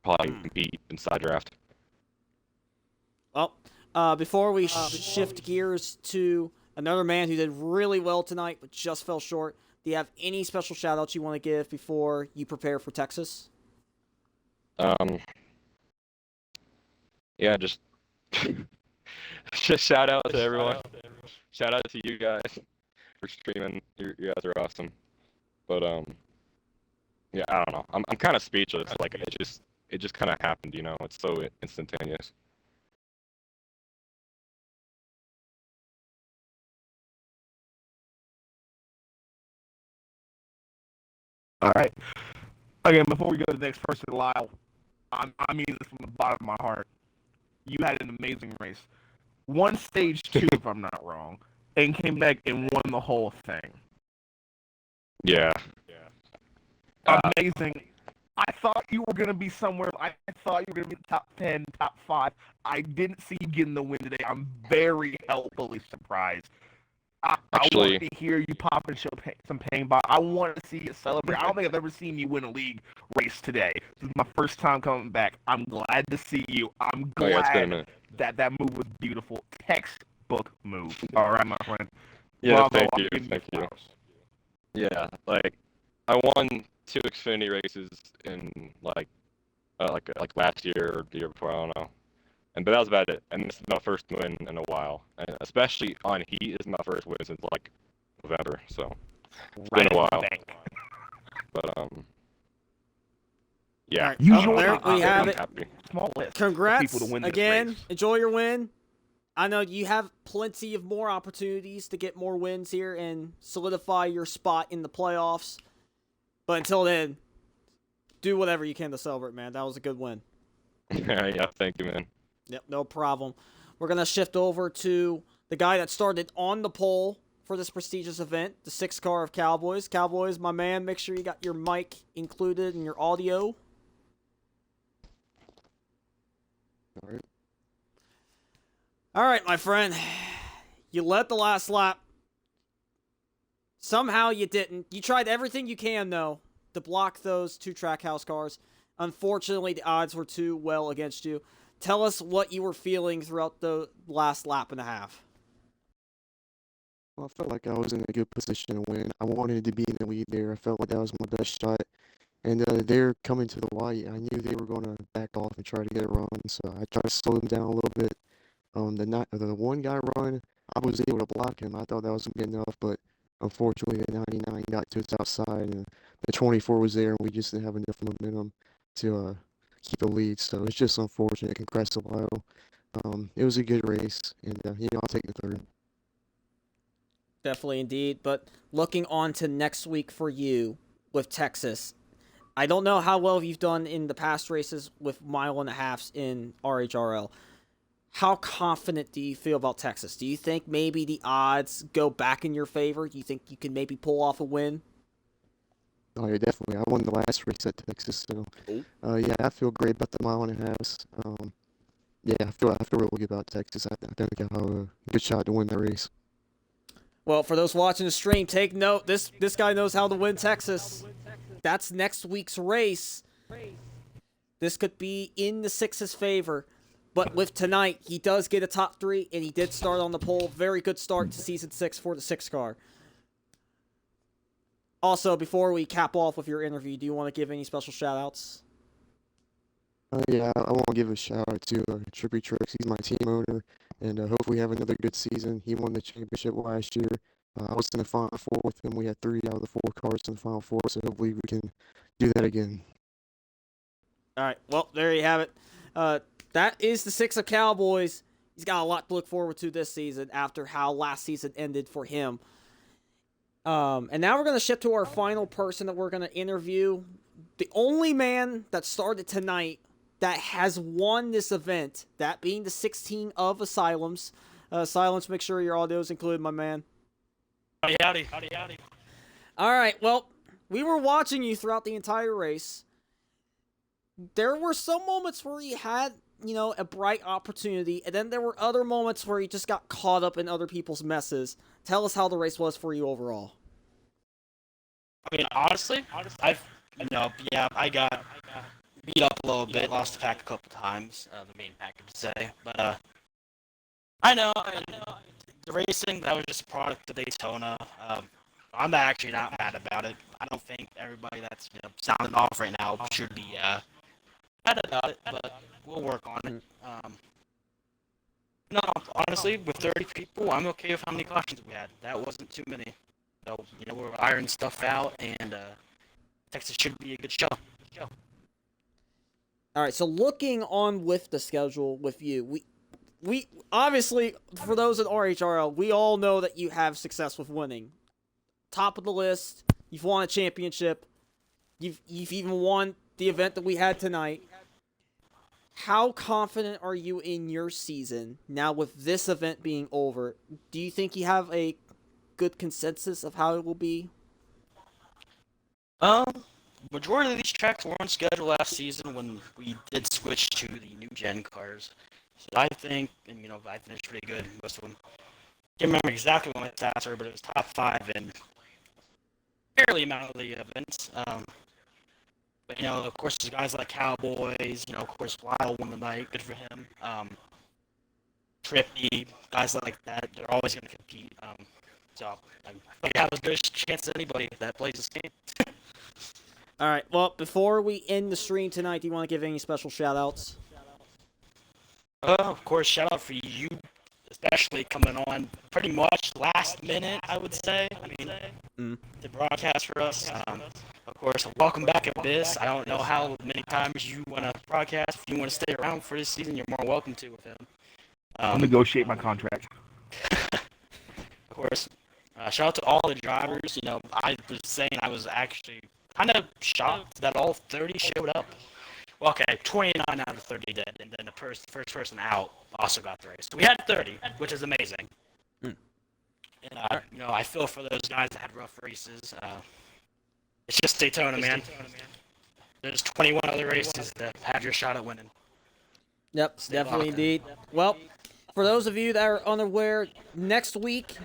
Probably compete inside draft. Well, before we shift gears to another man who did really well tonight but just fell short, do you have any special shout-outs you want to give before you prepare for Texas? Yeah, just shout out to everyone. Shout out to you guys for streaming. You guys are awesome. But yeah, I don't know. I'm kind of speechless. It just kind of happened. It's so instantaneous. All right. Again, before we go to the next person, Lyle, I mean this from the bottom of my heart. You had an amazing race. Won stage 2, if I'm not wrong, and came back and won the whole thing. Yeah. Amazing. I thought you were going to be somewhere. I thought you were going to be top 10, top 5. I didn't see you getting the win today. I'm very helpfully surprised. I want to hear you pop and show some pain, but I want to see you celebrate. I don't think I've ever seen you win a league race today. This is my first time coming back. I'm glad to see you. I'm glad that move was beautiful. Textbook move. All right, my friend. Yeah, Bravo, thank you. Yeah, I won 2 Xfinity races in like last year or the year before. I don't know. But that was about it. And this is my first win in a while. And especially on Heat, is my first win since November. So it's been a while. But yeah. Right. There we have it. Happy. Small list. Congrats to win again. Enjoy your win. I know you have plenty of more opportunities to get more wins here and solidify your spot in the playoffs. But until then, do whatever you can to celebrate, man. That was a good win. Yeah, thank you, man. Yep, no problem. We're going to shift over to the guy that started on the pole for this prestigious event, the 6 car of Cowboys. Cowboys, my man, make sure you got your mic included in your audio. All right, my friend. You led the last lap. Somehow you didn't. You tried everything you can, though, to block those 2 Trackhouse cars. Unfortunately, the odds were too well against you. Tell us what you were feeling throughout the last lap and a half. Well, I felt like I was in a good position to win. I wanted to be in the lead there. I felt like that was my best shot. And they're coming to the white. I knew they were going to back off and try to get a run, so I tried to slow them down a little bit. The one guy run, I was able to block him. I thought that was good enough, but unfortunately the 99 got to its outside, and the 24 was there, and we just didn't have enough momentum to keep the lead. So it's just unfortunate. Congrats to Lyle. It was a good race, and I'll take the third. Definitely indeed. But looking on to next week for you with Texas, I don't know how well you've done in the past races with mile and a halves in RHRL. How confident do you feel about Texas? Do you think maybe the odds go back in your favor? Do you think you can maybe pull off a win? Oh, yeah, definitely. I won the last race at Texas, so yeah, I feel great about the mile and a halves. Yeah, I feel really good about Texas. I think I have a good shot to win that race. Well, for those watching the stream, take note. This guy knows how to win Texas. That's next week's race. This could be in the 6's favor. But with tonight, he does get a top 3, and he did start on the pole. Very good start to Season 6 for the 6 car. Also, before we cap off with your interview, do you want to give any special shout-outs? Yeah, I want to give a shout out to Trippy Tricks. He's my team owner, and hopefully have another good season. He won the championship last year. I was in the Final Four with him. We had 3 out of the 4 cars in the Final Four, so hopefully we can do that again. All right, well, there you have it. That is the 6 of Cowboys. He's got a lot to look forward to this season after how last season ended for him. And now we're going to shift to our final person that we're going to interview. The only man that started tonight that has won this event, that being the 16 of Asylums. Silence, make sure your audio is included, my man. Howdy. All right, well, we were watching you throughout the entire race. There were some moments where you had, a bright opportunity, and then there were other moments where you just got caught up in other people's messes. Tell us how the race was for you overall. I mean, honestly, I got beat up a little bit, lost the pack a couple times, the main pack, to say. But I know the racing, that was just a product of Daytona. I'm actually not mad about it. I don't think everybody that's sounding off right now should be mad about it, but we'll work on it. No, honestly, with 30 people, I'm okay with how many cautions we had. That wasn't too many. So, we're ironing stuff out, and Texas should be a good show. All right, so looking on with the schedule with you, we obviously, for those in RHRL, we all know that you have success with winning. Top of the list, you've won a championship, you've even won the event that we had tonight. How confident are you in your season now with this event being over? Do you think you have a good consensus of how it will be? Majority of these tracks were on schedule last season when we did switch to the new gen cars. So I think, and I finished pretty good in most of them. Can't remember exactly what my stats were, but it was top 5 in fairly amount of the events. But of course, there's guys like Cowboys. Of course, Lyle won the night. Good for him. Trippy, guys like that. They're always going to compete. So I have as good a chance as anybody that plays this game. All right, well, before we end the stream tonight, do you want to give any special shout-outs? Of course, shout out for you, especially coming on pretty much last minute, I would say. The broadcast for us. Of course, welcome back, Abyss. I don't know how many times you want to broadcast. If you want to stay around for this season, you're more welcome to with him. I'll negotiate my contract. Of course. Shout out to all the drivers. I was saying I was actually kind of shocked that all 30 showed up. Well, okay, 29 out of 30 did, and then the first person out also got the race. So we had 30, which is amazing. And I feel for those guys that had rough races. It's just Daytona, man. There's 21 other races that have your shot at winning. Yep, definitely indeed. Well, for those of you that are unaware, next week,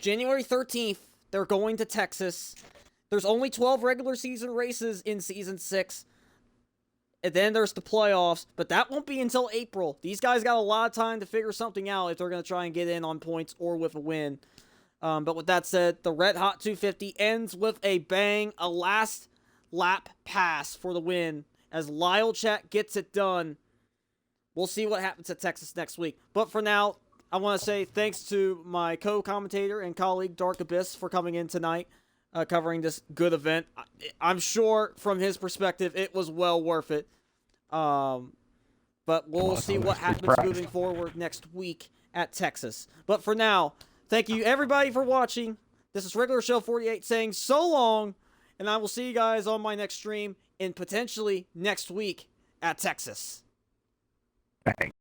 January 13th, they're going to Texas. There's only 12 regular season races in Season 6. And then there's the playoffs, but that won't be until April. These guys got a lot of time to figure something out if they're going to try and get in on points or with a win. But with that said, the Red Hot 250 ends with a bang, a last lap pass for the win as Lyle Chat gets it done. We'll see what happens at Texas next week. But for now, I want to say thanks to my co-commentator and colleague Dark Abyss for coming in tonight, covering this good event. I'm sure from his perspective it was well worth it. But we'll see what happens moving forward next week at Texas. But for now, thank you everybody for watching. This is Regular Show 48 saying so long, and I will see you guys on my next stream and potentially next week at Texas. Bang.